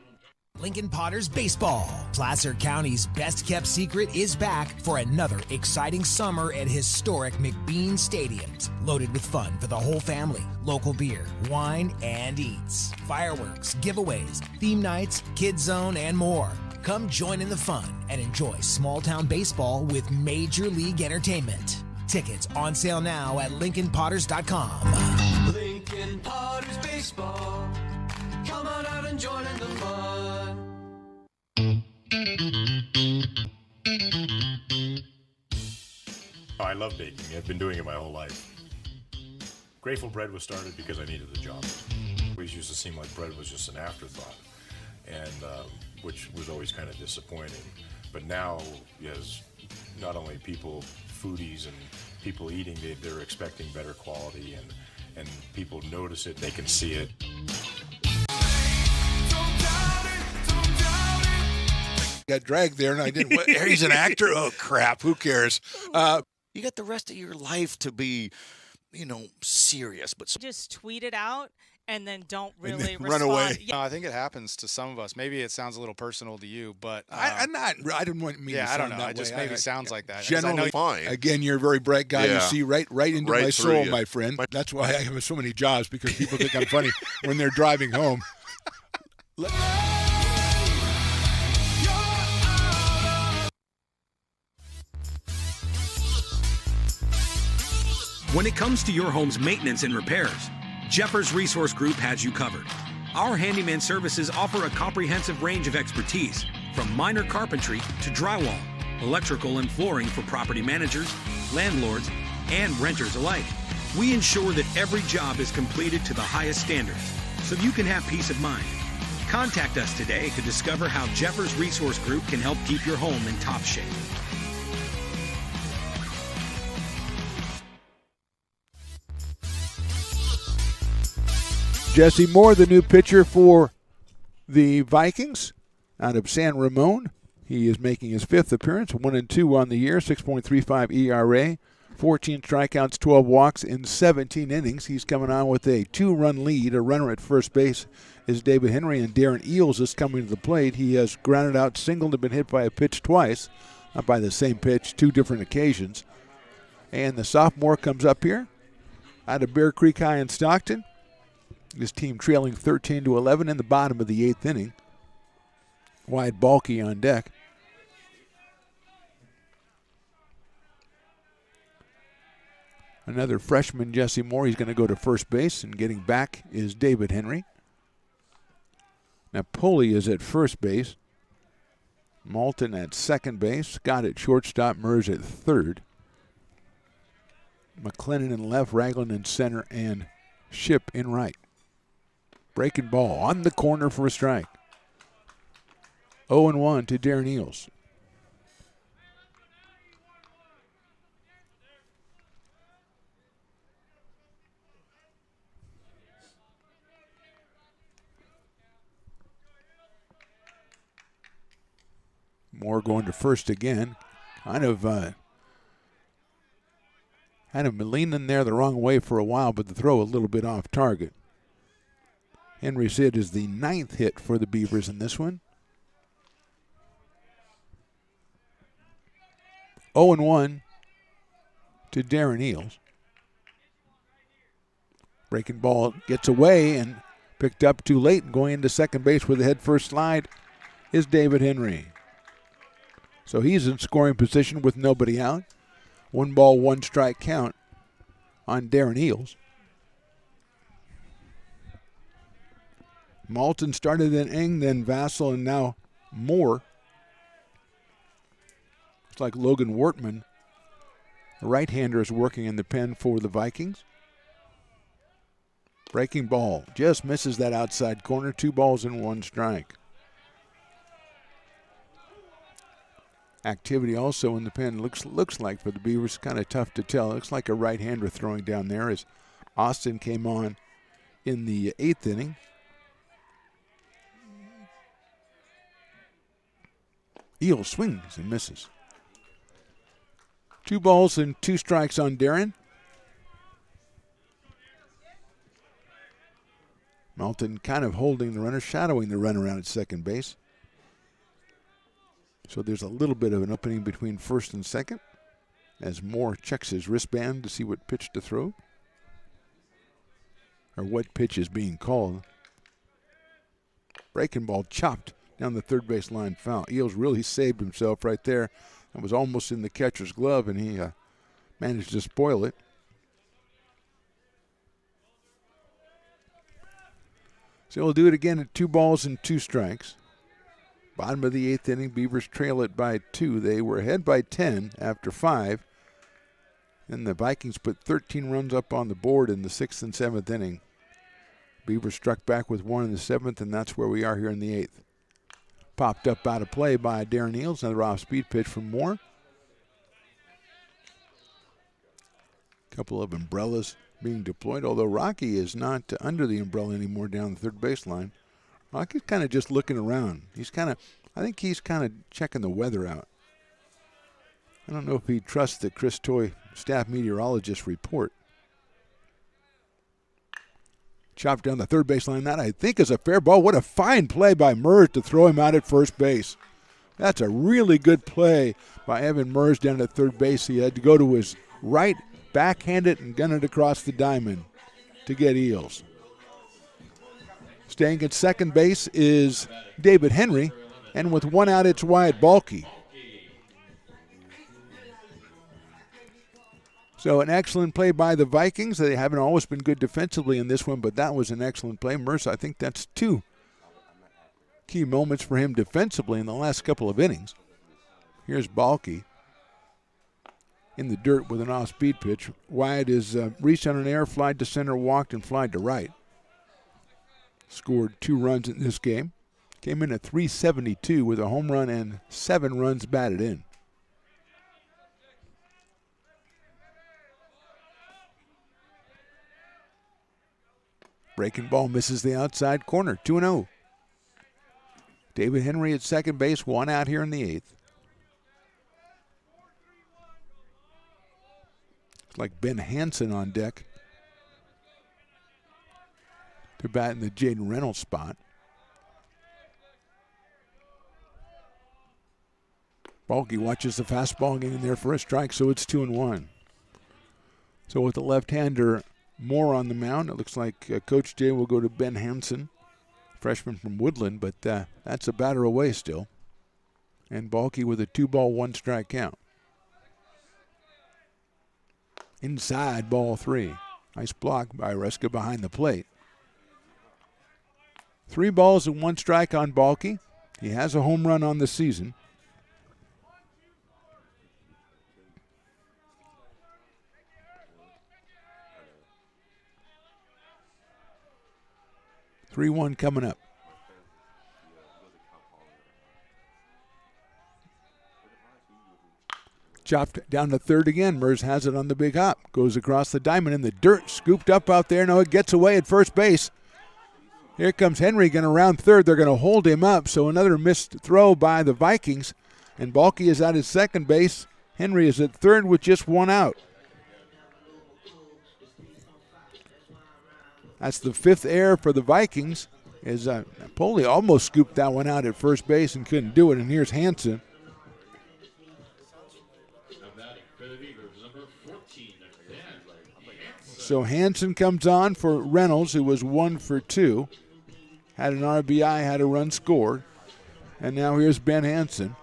Lincoln Potters Baseball. Placer County's best-kept secret is back for another exciting summer at historic McBean Stadiums. Loaded with fun for the whole family, local beer, wine, and eats. Fireworks, giveaways, theme nights, kids zone, and more. Come join in the fun and enjoy small-town baseball with Major League Entertainment. Tickets on sale now at LincolnPotters.com. Lincoln Potters Baseball. Come on out and join in the fun. I love baking. I've been doing it my whole life. Grateful Bread was started because I needed the job. It always used to seem like bread was just an afterthought, and which was always kind of disappointing. But now, as not only people, foodies and people eating, they're expecting better quality, and people notice it, they can see it. got dragged there, and I didn't. He's an actor. Oh crap! Who cares? You got the rest of your life to be, serious. But just tweet it out and then don't And really then run away. Yeah. No, I think it happens to some of us. Maybe it sounds a little personal to you, but I didn't want me. Yeah, to I don't sound know. that It just way. maybe sounds like that. 'Cause Generally, fine. Again, you're a very bright guy. You Yeah. see right into Right my through soul, you. my friend. That's why I have so many jobs, because people think I'm funny when they're driving home. When it comes to your home's maintenance and repairs, Jeffers Resource Group has you covered. Our handyman services offer a comprehensive range of expertise, from minor carpentry to drywall, electrical and flooring for property managers, landlords, and renters alike. We ensure that every job is completed to the highest standards, so you can have peace of mind. Contact us today to discover how Jeffers Resource Group can help keep your home in top shape. Jesse Moore, the new pitcher for the Vikings out of San Ramon. He is making his 5th appearance, 1-2 on the year, 6.35 ERA, 14 strikeouts, 12 walks in 17 innings. He's coming on with a 2-run lead. A runner at first base is David Henry, and Darren Eels is coming to the plate. He has grounded out, singled, and been hit by a pitch twice, not by the same pitch, 2 different occasions. And the sophomore comes up here out of Bear Creek High in Stockton. His team trailing 13-11 in the bottom of the 8th inning. Wide Balky on deck. Another freshman, Jesse Moore. He's going to go to first base, and getting back is David Henry. Now Pulley is at first base. Malton at second base. Scott at shortstop. Mers at third. McLennan in left. Ragland in center. And Ship in right. Breaking ball on the corner for a strike. 0-1 to Darren Eels. Moore going to first again. Kind of leaning there the wrong way for a while, but the throw a little bit off target. Henry Sid is the 9th hit for the Beavers in this one. 0-1 to Darren Eels. Breaking ball gets away and picked up too late, and going into second base with a head first slide is David Henry. So he's in scoring position with nobody out. 1 ball, 1 strike count on Darren Eels. Malton started in Eng, then Vassell, and now Moore. It's like Logan Wortman, the right-hander, is working in the pen for the Vikings. Breaking ball, just misses that outside corner. 2 balls and 1 strike. Activity also in the pen looks like for the Beavers, kind of tough to tell. It looks like a right-hander throwing down there as Austin came on in the 8th inning. Eel swings and misses. 2 balls and 2 strikes on Darren. Melton kind of holding the runner, shadowing the runner around at second base. So there's a little bit of an opening between first and second as Moore checks his wristband to see what pitch to throw, or what pitch is being called. Breaking ball chopped down the third base line, foul. Eels really saved himself right there. That was almost in the catcher's glove, and he managed to spoil it. So we'll do it again at 2 balls and 2 strikes. Bottom of the 8th inning, Beavers trail it by 2. They were ahead by 10 after 5. And the Vikings put 13 runs up on the board in the 6th and 7th inning. Beavers struck back with 1 in the 7th, and that's where we are here in the 8th. Popped up out of play by Darren Eels. Another off-speed pitch from Moore. A couple of umbrellas being deployed, although Rocky is not under the umbrella anymore down the third baseline. Rocky's kind of just looking around. He's kind of, I think he's kind of checking the weather out. I don't know if he trusts the Chris Toy staff meteorologist report. Chopped down the third baseline. That, I think, is a fair ball. What a fine play by Mers to throw him out at first base. That's a really good play by Evan Mers down at third base. He had to go to his right, backhand it, and gun it across the diamond to get Eels. Staying at second base is David Henry, and with one out, it's Wyatt Balke. So an excellent play by the Vikings. They haven't always been good defensively in this one, but that was an excellent play. Mercer, I think that's 2 key moments for him defensively in the last couple of innings. Here's Balke in the dirt with an off-speed pitch. Wyatt is reached on an air, flied to center, walked, and flied to right. Scored 2 runs in this game. Came in at 372 with a home run and 7 runs batted in. Breaking ball misses the outside corner, 2-0. David Henry at second base, 1 out here in the 8th. It's like Ben Hansen on deck to bat in the Jaden Reynolds spot. Balke watches the fastball getting there for a strike, so it's 2-1. So with the left-hander more on the mound, it looks like Coach Jay will go to Ben Hansen, freshman from Woodland, but that's a batter away still. And Balke with a 2-ball, 1-strike count. Inside, ball 3. Nice block by Reska behind the plate. 3 balls and 1 strike on Balke. He has a home run on the season. (3-1) coming up. Chopped down to third again. Mers has it on the big hop. Goes across the diamond in the dirt. Scooped up out there. No, it gets away at first base. Here comes Henry going to round third. They're going to hold him up. So another missed throw by the Vikings. And Balke is at his second base. Henry is at third with just 1 out. That's the 5th error for the Vikings. As Poli almost scooped that one out at first base and couldn't do it. And here's Hansen. So Hansen comes on for Reynolds, who was 1 for 2. Had an RBI, had a run scored. And now here's Ben Hansen.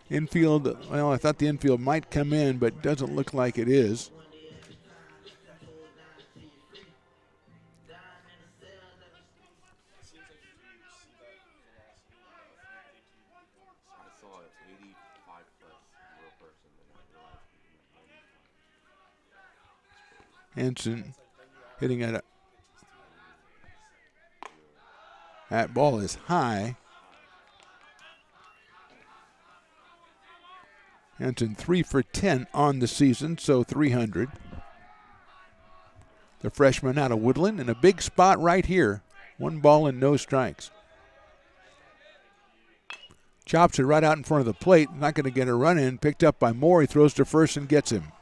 Infield, well, I thought the infield might come in, but doesn't look like it is. Hansen hitting at that ball is high. Hansen 3 for 10 on the season, so 300. The freshman out of Woodland in a big spot right here. 1 ball and no strikes. Chops it right out in front of the plate. Not going to get a run in. Picked up by Moore. He throws to first and gets him.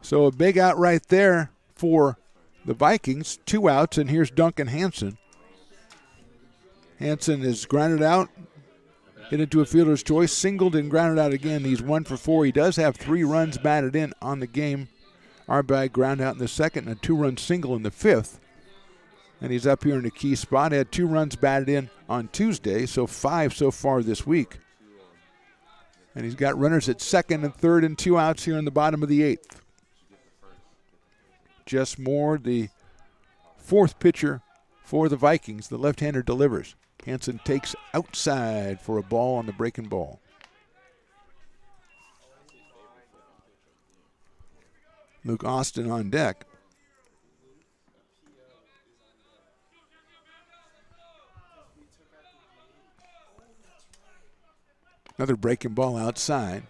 So a big out right there for the Vikings. 2 outs, and here's Duncan Hansen. Hansen is grounded out, hit into a fielder's choice, singled and grounded out again. He's 1 for 4. He does have 3 runs batted in on the game. RBI ground out in the second and a 2-run single in the 5th. And he's up here in a key spot. He had 2 runs batted in on Tuesday, so 5 so far this week. And he's got runners at second and third and 2 outs here in the bottom of the 8th. Jess Moore, the 4th pitcher for the Vikings. The left-hander delivers. Hansen takes outside for a ball on the breaking ball. Luke Austin on deck. Another breaking ball outside.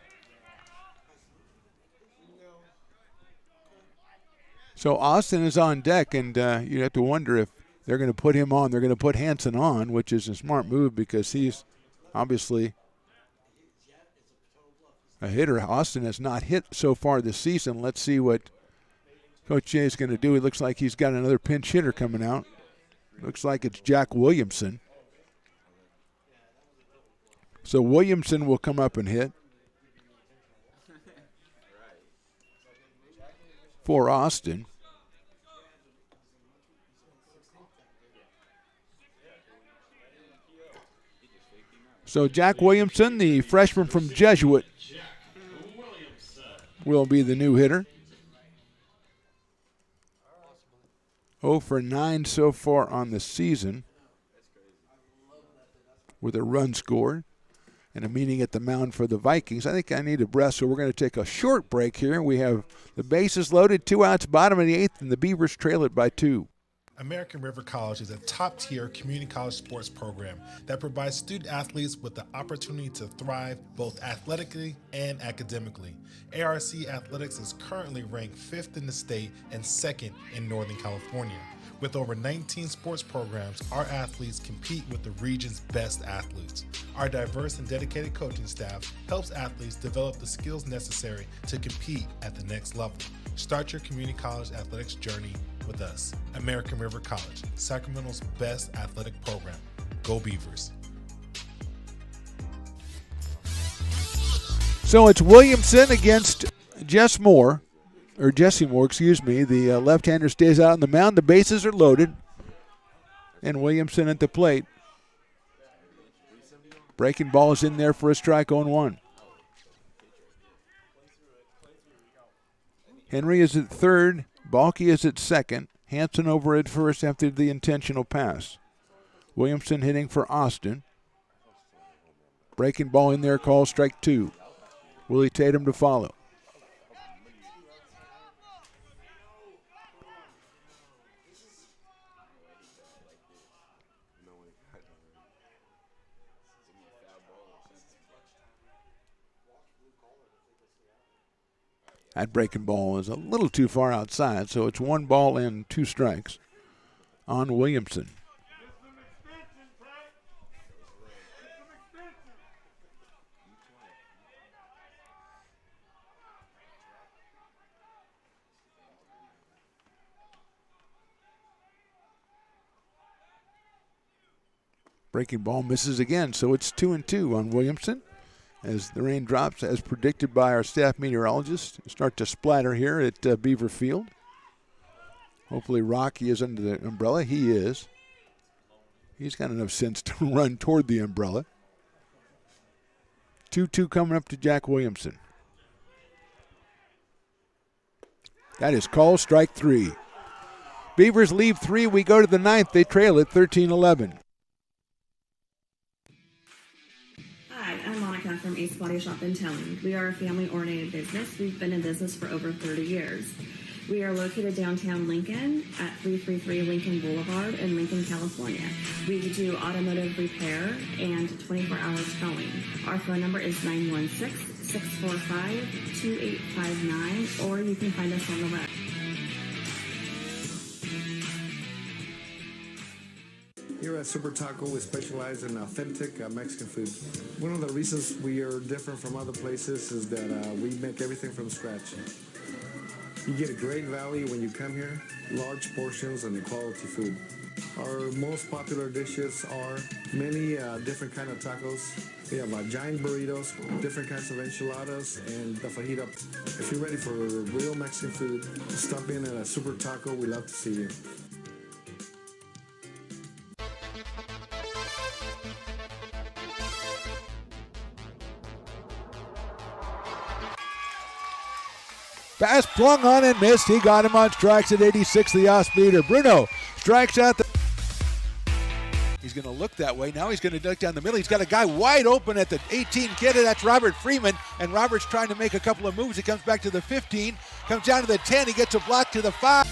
So Austin is on deck, and you'd have to wonder if they're going to put him on. They're going to put Hansen on, which is a smart move because he's obviously a hitter. Austin has not hit so far this season. Let's see what Coach Jay is going to do. It looks like he's got another pinch hitter coming out. Looks like it's Jack Williamson. So Williamson will come up and hit for Austin. So Jack Williamson, the freshman from Jesuit, will be the new hitter. 0 for 9 so far on the season with a run scored and a meeting at the mound for the Vikings. I think I need a breath, so we're going to take a short break here. We have the bases loaded, 2 outs, bottom of the 8th, and the Beavers trail it by 2. American River College is a top-tier community college sports program that provides student-athletes with the opportunity to thrive both athletically and academically. ARC Athletics is currently ranked 5th in the state and 2nd in Northern California. With over 19 sports programs, our athletes compete with the region's best athletes. Our diverse and dedicated coaching staff helps athletes develop the skills necessary to compete at the next level. Start your community college athletics journey with us. American River College, Sacramento's best athletic program. Go Beavers. So it's Williamson against Jesse Moore, the left-hander stays out on the mound. The bases are loaded. And Williamson at the plate. Breaking ball is in there for a strike, 0-1. Henry is at third. Balke is at second. Hansen over at first after the intentional pass. Williamson hitting for Austin. Breaking ball in there, call strike 2. Willie Tatum to follow. That breaking ball is a little too far outside, so it's 1 ball and 2 strikes on Williamson. Breaking ball misses again, so it's 2-2 on Williamson. As the rain drops, as predicted by our staff meteorologist, start to splatter here at Beaver Field. Hopefully Rocky is under the umbrella. He is. He's got enough sense to run toward the umbrella. 2-2 coming up to Jack Williamson. That is called strike 3. Beavers leave 3. We go to the 9th. They trail it 13-11. Hi, I'm Monica from Ace Body Shop in Telling. We are a family-oriented business. We've been in business for over 30 years. We are located downtown Lincoln at 333 Lincoln Boulevard in Lincoln, California. We do automotive repair and 24-hour towing. Our phone number is 916-645-2859, or you can find us on the web. Here at Super Taco, we specialize in authentic Mexican food. One of the reasons we are different from other places is that we make everything from scratch. You get a great value when you come here, large portions and quality food. Our most popular dishes are many different kind of tacos. We have giant burritos, different kinds of enchiladas, and the fajita. If you're ready for real Mexican food, stop in at a Super Taco. We'd love to see you. Pass flung on and missed. He got him on strikes at 86, the off-speeder. Bruno strikes out the... He's going to look that way. Now he's going to duck down the middle. He's got a guy wide open at the 18 kid. That's Robert Freeman. And Robert's trying to make a couple of moves. He comes back to the 15, comes down to the 10. He gets a block to the 5.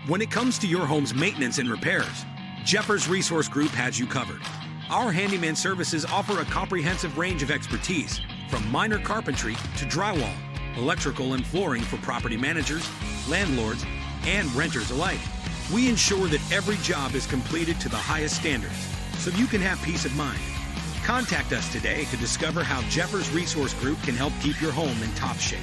When it comes to your home's maintenance and repairs, Jeffers Resource Group has you covered. Our handyman services offer a comprehensive range of expertise, from minor carpentry to drywall, electrical and flooring for property managers, landlords, and renters alike. We ensure that every job is completed to the highest standards, so you can have peace of mind. Contact us today to discover how Jeffers Resource Group can help keep your home in top shape.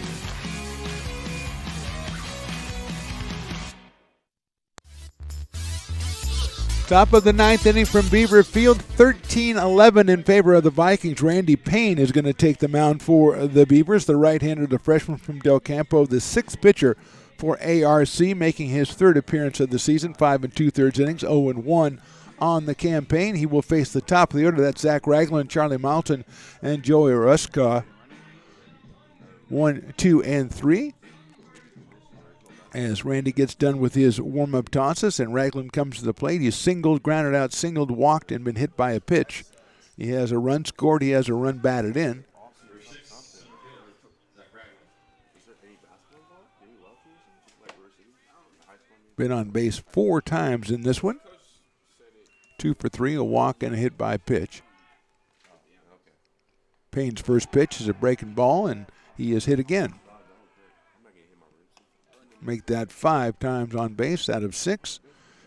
Top of the ninth inning from Beaver Field, 13-11 in favor of the Vikings. Randy Payne is going to take the mound for the Beavers, the right-hander, the freshman from Del Campo, the sixth pitcher for ARC, making his third appearance of the season, 5 2/3 innings, 0-1 on the campaign. He will face the top of the order. That's Zach Ragland, Charlie Moulton, and Joey Ruska. 1, 2, and 3. As Randy gets done with his warm-up tosses and Ragland comes to the plate, he's singled, grounded out, singled, walked, and been hit by a pitch. He has a run scored. He has a run batted in. Been on base 4 times in this one. 2 for 3, a walk and a hit by pitch. Payne's first pitch is a breaking ball, and he is hit again. Make that 5 times on base out of 6.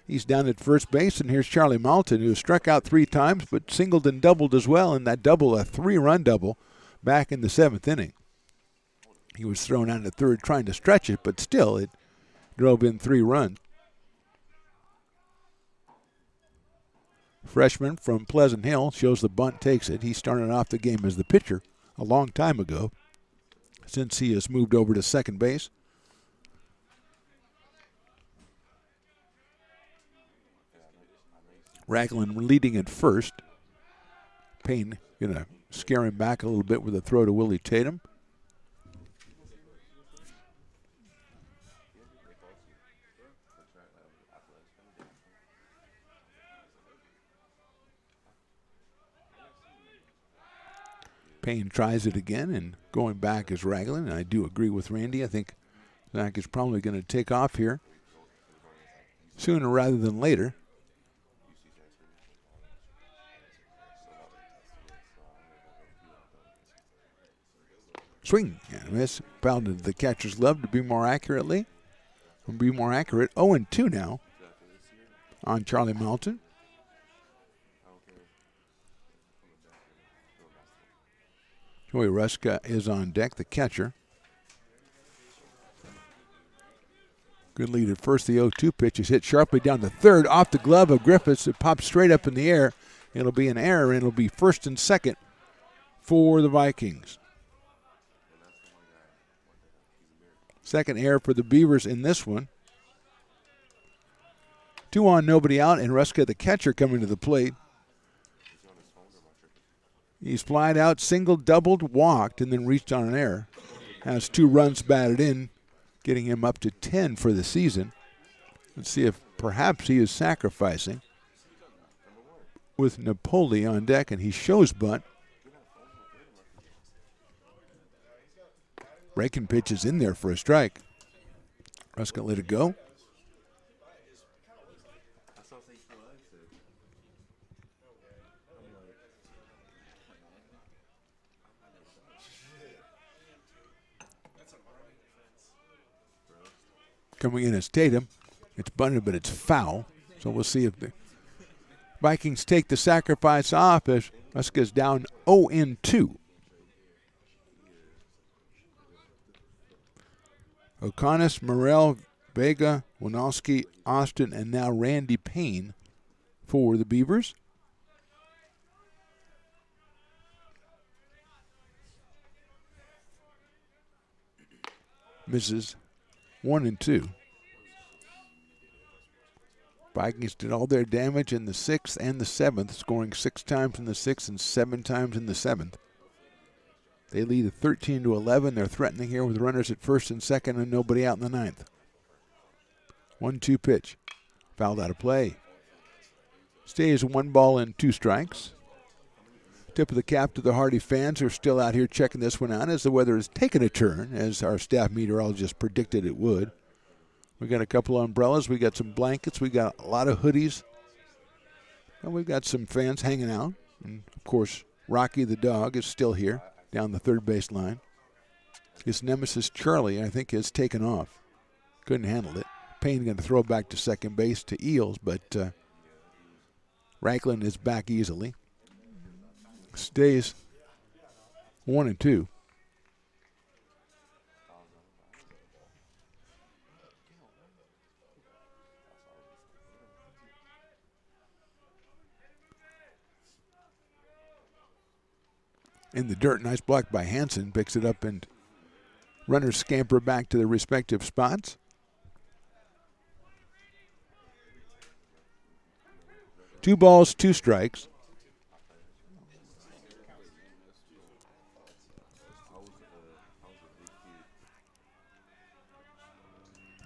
He's down at first base, and here's Charlie Moulton, who struck out 3 times but singled and doubled as well, and that double, a 3-run double, back in the 7th inning. He was thrown out at third trying to stretch it, but still it drove in 3 runs. Freshman from Pleasant Hill shows the bunt, takes it. He started off the game as the pitcher a long time ago, since he has moved over to second base. Ragland leading at first. Payne going to scare him back a little bit with a throw to Willie Tatum. Payne tries it again, and going back is Ragland. And I do agree with Randy. I think Zach is probably going to take off here sooner rather than later. Swing and a miss. Pounded the catcher's glove to be more accurately. And be more accurate. 0-2 now on Charlie Moulton. Joey Ruska is on deck, the catcher. Good lead at first. The 0-2 pitch is hit sharply down to third, off the glove of Griffiths. It pops straight up in the air. It'll be an error, and it'll be first and second for the Vikings. Second error for the Beavers in this one. 2 on, nobody out, and Ruska, the catcher, coming to the plate. He's flied out, singled, doubled, walked, and then reached on an error. Has 2 runs batted in, getting him up to 10 for the season. Let's see if perhaps he is sacrificing with Napoli on deck, and he shows bunt. Breaking pitch is in there for a strike. Ruska let it go. Coming in as Tatum. It's bunted, but it's foul. So we'll see if the Vikings take the sacrifice off as Ruska's down 0-2. O'Connor, Morrell, Vega, Winowski, Austin, and now Randy Payne for the Beavers. Misses 1-2. Vikings did all their damage in the 6th and the 7th, scoring 6 times in the 6th and 7 times in the 7th. They lead at 13-11. They're threatening here with runners at first and second and nobody out in the 9th. 1-2 pitch. Fouled out of play. Stays 1 ball and 2 strikes. Tip of the cap to the Hardy fans who are still out here checking this one out as the weather has taken a turn, as our staff meteorologist predicted it would. We got a couple of umbrellas. We got some blankets. We got a lot of hoodies. And we've got some fans hanging out. And, of course, Rocky the dog is still here down the third base line. His nemesis, Charlie, I think, has taken off. Couldn't handle it. Payne going to throw back to second base to Eels, but Ragland is back easily. Stays 1-2. In the dirt, nice block by Hansen. Picks it up and runners scamper back to their respective spots. 2 balls, 2 strikes.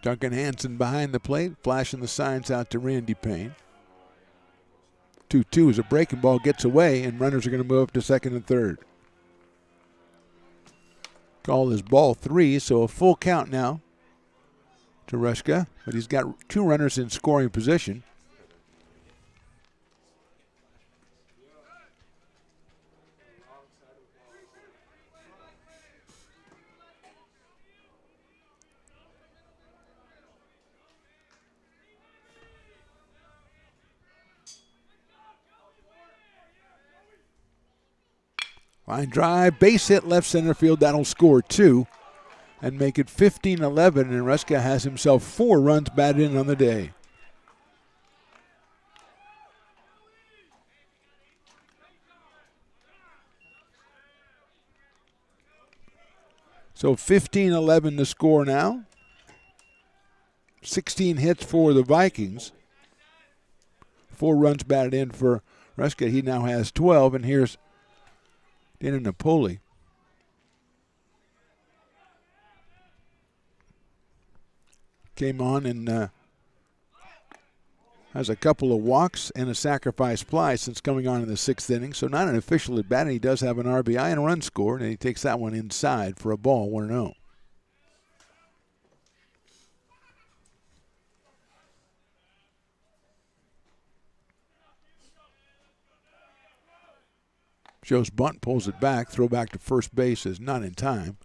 Duncan Hansen behind the plate, flashing the signs out to Randy Payne. 2-2 as a breaking ball gets away, and runners are going to move up to second and third. Call is ball 3, so a full count now to Ruska, but he's got 2 runners in scoring position. Line drive, base hit left center field. That'll score 2 and make it 15-11, and Ruska has himself 4 runs batted in on the day. So 15-11 the score now. 16 hits for the Vikings. 4 runs batted in for Ruska. He now has 12, and here's Dana Napoli. Came on and has a couple of walks and a sacrifice fly since coming on in the 6th inning. So not an official at bat, and he does have an RBI and a run scored, and he takes that one inside for a ball, 1-0. Shows bunt, pulls it back. Throw back to first base is not in time.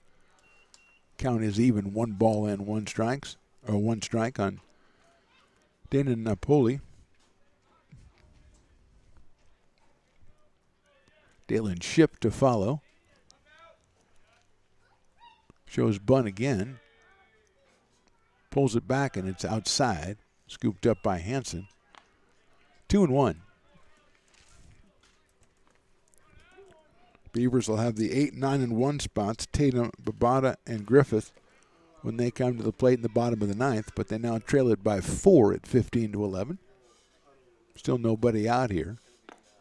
Count is even, 1 ball and 1 strike on Dana Napoli. Dalen Ship to follow. Shows bunt again. Pulls it back and it's outside. Scooped up by Hansen. 2-1. Beavers will have the 8, 9, and 1 spots. Tatum, Babada, and Griffith when they come to the plate in the bottom of the 9th, but they now trail it by 4 at 15-11. Still nobody out here.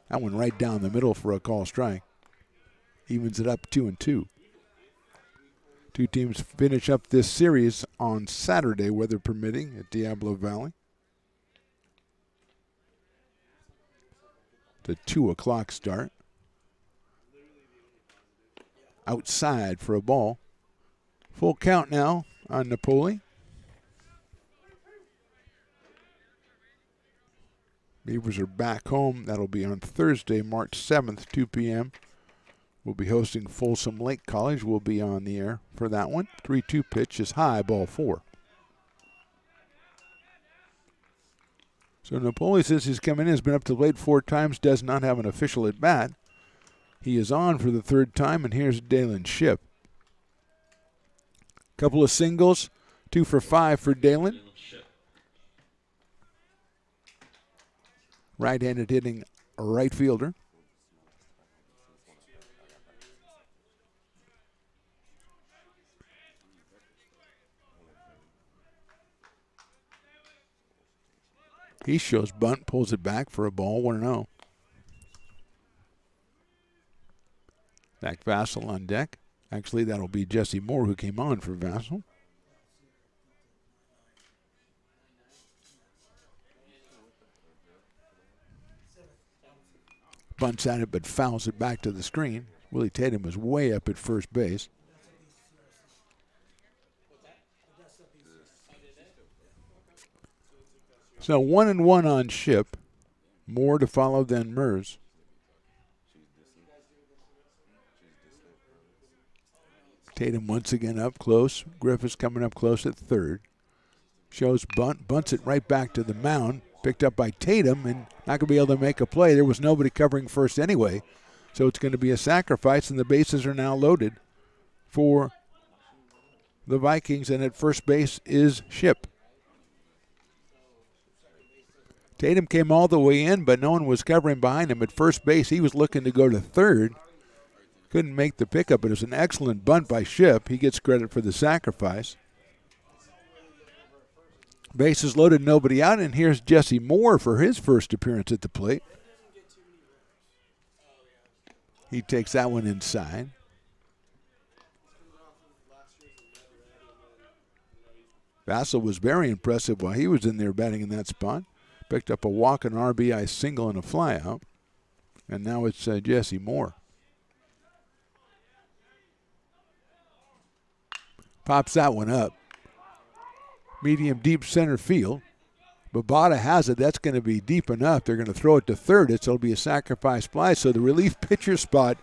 That one right down the middle for a call strike. Evens it up 2-2. 2 teams finish up this series on Saturday, weather permitting, at Diablo Valley. The 2 o'clock start. Outside for a ball. Full count now on Napoli. Beavers are back home. That'll be on Thursday, March 7th, 2 p.m. We'll be hosting Folsom Lake College. We'll be on the air for that one. 3-2 pitch is high, ball 4. So Napoli, since he's come in, has been up to the plate 4 times, does not have an official at bat. He is on for the 3rd time, and here's Dalen Ship. Couple of singles, 2 for 5 for Dalen. Right-handed hitting right fielder. He shows bunt, pulls it back for a ball, 1-0. Zach Vassell on deck. Actually, that'll be Jesse Moore who came on for Vassell. Bunts at it but fouls it back to the screen. Willie Tatum was way up at first base. So 1-1 on Ship. More to follow than Mers. Tatum once again up close. Griffiths coming up close at third. Shows bunt, bunts it right back to the mound. Picked up by Tatum and not going to be able to make a play. There was nobody covering first anyway. So it's going to be a sacrifice, and the bases are now loaded for the Vikings, and at first base is Shipp. Tatum came all the way in, but no one was covering behind him. At first base, he was looking to go to third. Couldn't make the pickup. It was an excellent bunt by Shipp. He gets credit for the sacrifice. Bases loaded, nobody out, and here's Jesse Moore for his first appearance at the plate. He takes that one inside. Vassell was very impressive while he was in there batting in that spot. Picked up a walk, an RBI single, and a flyout. And now it's Jesse Moore. Pops that one up. Medium deep center field. Babada has it. That's going to be deep enough. They're going to throw it to third. It'll be a sacrifice fly. So the relief pitcher spot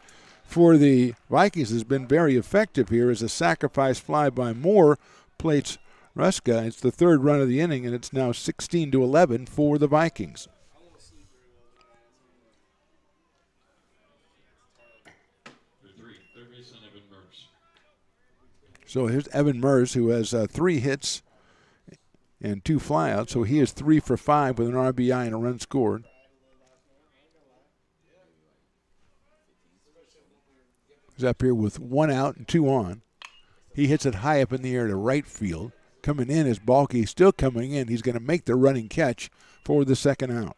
for the Vikings has been very effective here as a sacrifice fly by Moore plates Ruska. It's the third run of the inning, and it's now 16-11 for the Vikings. So here's Evan Mers, who has 3 hits and 2 flyouts. So he is 3 for 5 with an RBI and a run scored. He's up here with 1 out and 2 on. He hits it high up in the air to right field. Coming in is Balky, still coming in. He's going to make the running catch for the second out.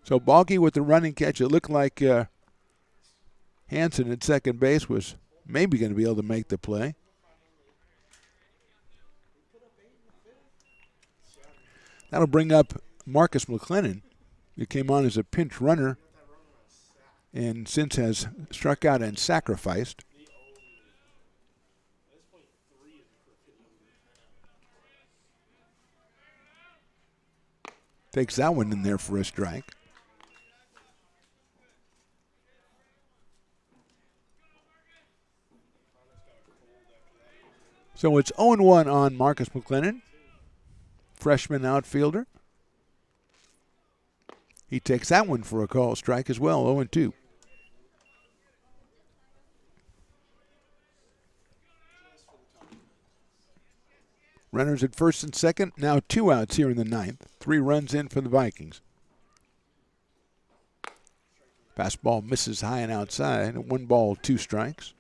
So Balky with the running catch. It looked like Hansen at second base was maybe going to be able to make the play. That'll bring up Marcus McLennan, who came on as a pinch runner and since has struck out and sacrificed. Takes that one in there for a strike. So it's 0-1 on Marcus McLennan, freshman outfielder. He takes that one for a call strike as well, 0-2. Runners at first and second, now 2 outs here in the ninth. 3 runs in for the Vikings. Fastball misses high and outside. 1 ball, 2 strikes.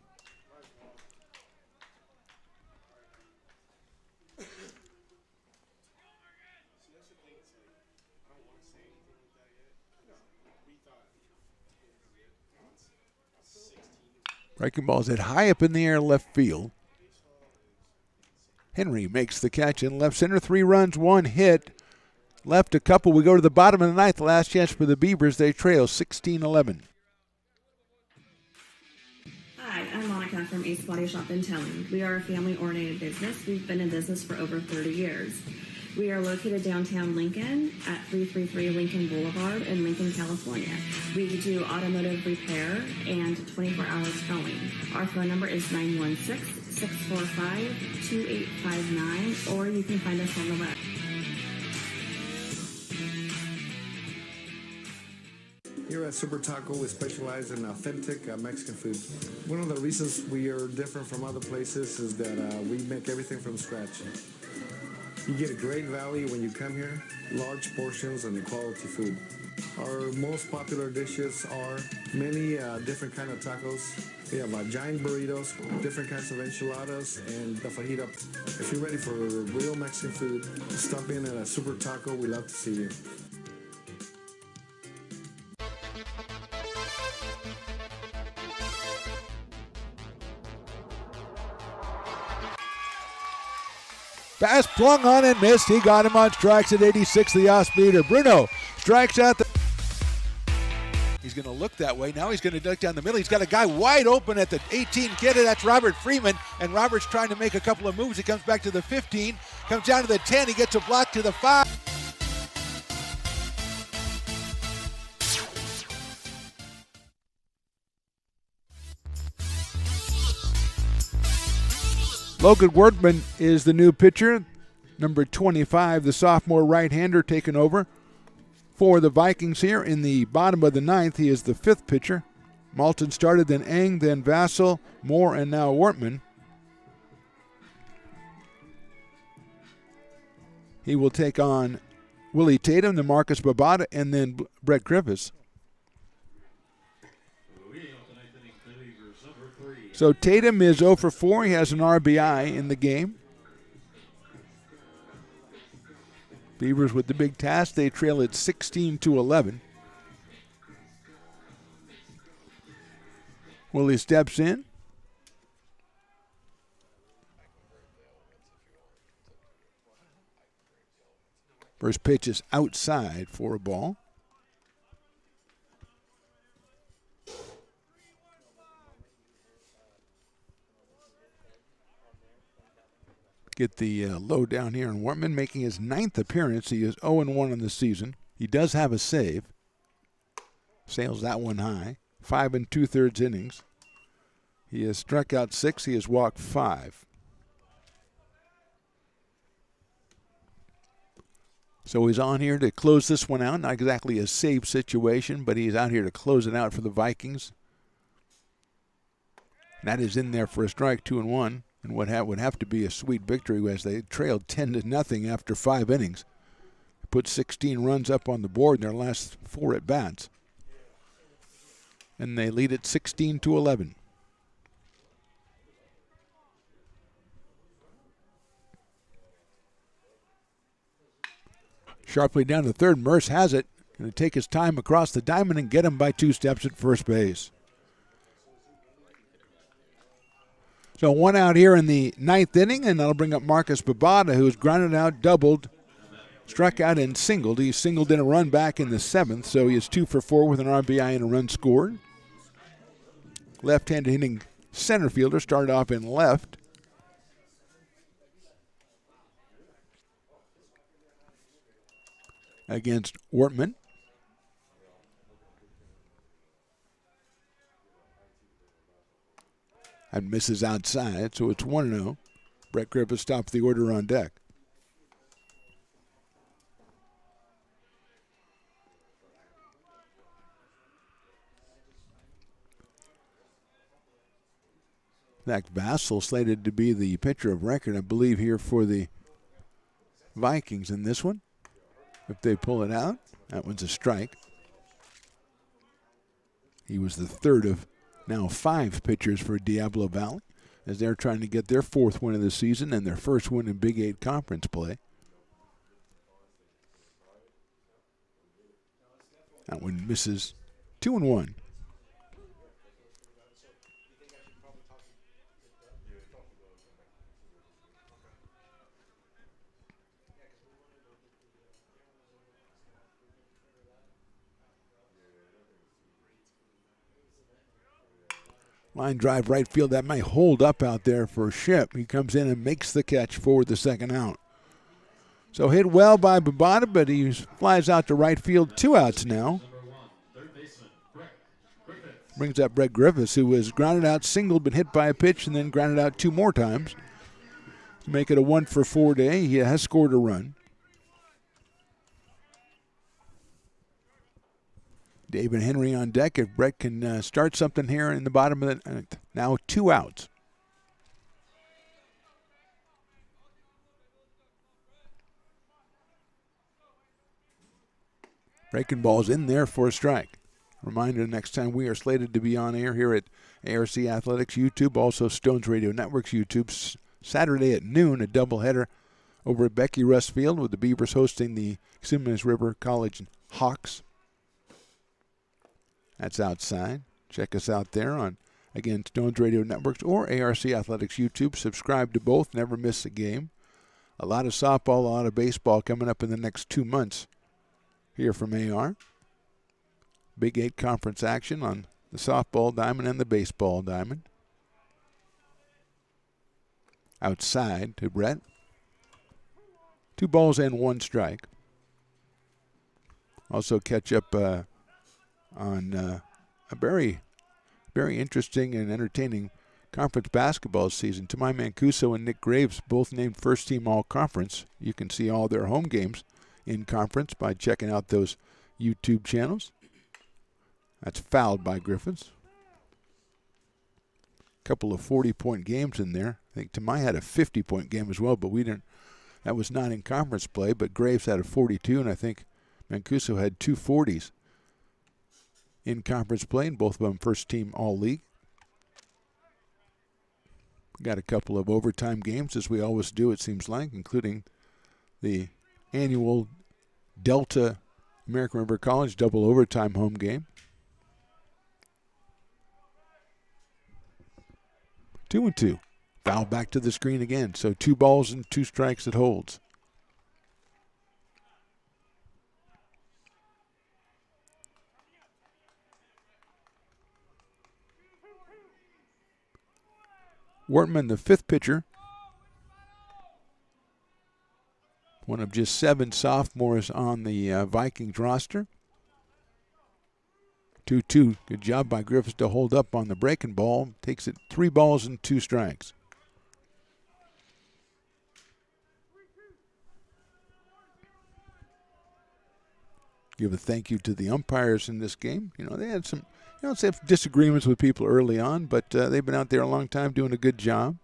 Breaking ball's hit high up in the air left field. Henry makes the catch in left center. 3 runs, 1 hit. Left a couple. We go to the bottom of the ninth. Last chance for the Beavers. They trail 16-11. Hi, I'm Monica from Ace Body Shop in Telling. We are a family-oriented business. We've been in business for over 30 years. We are located downtown Lincoln at 333 Lincoln Boulevard in Lincoln, California. We do automotive repair and 24-hour towing. Our phone number is 916-645-2859, or you can find us on the web. Here at Super Taco, we specialize in authentic Mexican food. One of the reasons we are different from other places is that we make everything from scratch. You get a great value when you come here, large portions and quality food. Our most popular dishes are many different kind of tacos. We have giant burritos, different kinds of enchiladas, and the fajita. If you're ready for real Mexican food, stop in at a Super Taco. We love to see you. Pass flung on and missed. He got him on strikes at 86, the off-speeder. Bruno strikes out the... He's going to look that way. Now he's going to duck down the middle. He's got a guy wide open at the 18 kid. That's Robert Freeman. And Robert's trying to make a couple of moves. He comes back to the 15, comes down to the 10. He gets a block to the 5. Logan Wortman is the new pitcher. Number 25, the sophomore right-hander, taking over for the Vikings here in the bottom of the ninth. He is the fifth pitcher. Malton started, then Eng, then Vassell, Moore, and now Wortman. He will take on Willie Tatum, then Marcus Babada, and then Brett Griffiths. So Tatum is 0 for 4. He has an RBI in the game. Beavers with the big task. They trail at 16-11. Willie steps in. First pitch is outside for a ball. Get the low down here on Wortman, making his 9th appearance. He is 0-1 on the season. He does have a save. Sails that one high. 5 2/3 innings. He has struck out 6. He has walked 5. So he's on here to close this one out. Not exactly a save situation, but he's out here to close it out for the Vikings. That is in there for a strike, 2-1. And what would have to be a sweet victory as they trailed 10-0 after 5 innings. Put 16 runs up on the board in their last 4 at-bats. And they lead it 16-11. Sharply down to third. Merce has it. Going to take his time across the diamond and get him by 2 steps at first base. So 1 out here in the 9th inning, and that'll bring up Marcus Babada, who's grounded out, doubled, struck out, and singled. He singled in a run back in the 7th, so he is 2 for 4 with an RBI and a run scored. Left-handed hitting center fielder, started off in left. Against Wortman. And misses outside, so it's 1-0. Brett Griffiths tops the order on deck. Zach Vassell slated to be the pitcher of record, I believe, here for the Vikings in this one. If they pull it out, that one's a strike. He was the third of now 5 pitchers for Diablo Valley as they're trying to get their 4th win of the season and their first win in Big 8 conference play. That one misses. 2-1. Line drive right field. That might hold up out there for Ship. He comes in and makes the catch for the second out. So hit well by Babada, but he flies out to right field. 2 outs now. Brings up Brett Griffiths, who was grounded out, singled, been hit by a pitch, and then grounded out 2 more times to make it a 1 for 4 day. He has scored a run. David Henry on deck if Brett can start something here in the bottom of the ninth. Now 2 outs. Breaking ball's in there for a strike. Reminder, next time we are slated to be on air here at ARC Athletics YouTube, also Stones Radio Network's YouTube, Saturday at noon, a doubleheader over at Becky Russ Field with the Beavers hosting the Simmons River College Hawks. That's outside. Check us out there on, again, Stones Radio Networks or ARC Athletics YouTube. Subscribe to both. Never miss a game. A lot of softball, a lot of baseball coming up in the next 2 months here from AR. Big 8 conference action on the softball diamond and the baseball diamond. Outside to Brett. 2 balls and 1 strike. Also catch up on a very, very interesting and entertaining conference basketball season. Tamai Mancuso and Nick Graves both named first-team all-conference. You can see all their home games in conference by checking out those YouTube channels. That's fouled by Griffins. A couple of 40-point games in there. I think Tamai had a 50-point game as well, but we didn't. That was not in conference play, but Graves had a 42, and I think Mancuso had 2 40s in conference play, and both of them first-team all-league. Got a couple of overtime games, as we always do, it seems like, including the annual Delta American River College double overtime home game. 2-2. Foul back to the screen again. So 2 balls and 2 strikes it holds. Wortman, the 5th pitcher. One of just 7 sophomores on the Vikings roster. 2-2. Good job by Griffiths to hold up on the breaking ball. Takes it 3 balls and 2 strikes. Give a thank you to the umpires in this game. You know, they had some, some disagreements with people early on, but they've been out there a long time doing a good job.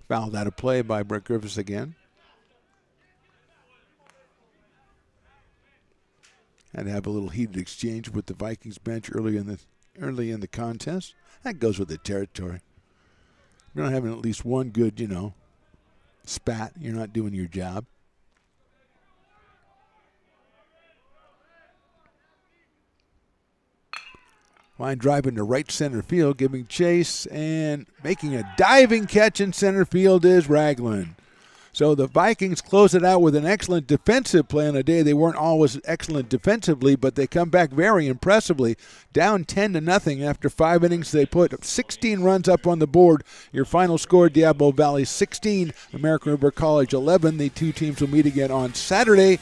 Fouled out of play by Brett Griffiths again. Had to have a little heated exchange with the Vikings bench early in the contest. That goes with the territory. If you're not having at least one good, spat, you're not doing your job. Line drive into right center field, giving chase and making a diving catch in center field is Ragland. So the Vikings close it out with an excellent defensive play on a day they weren't always excellent defensively, but they come back very impressively. Down 10-0 after 5 innings. They put 16 runs up on the board. Your final score, Diablo Valley 16, American River College 11. The two teams will meet again on Saturday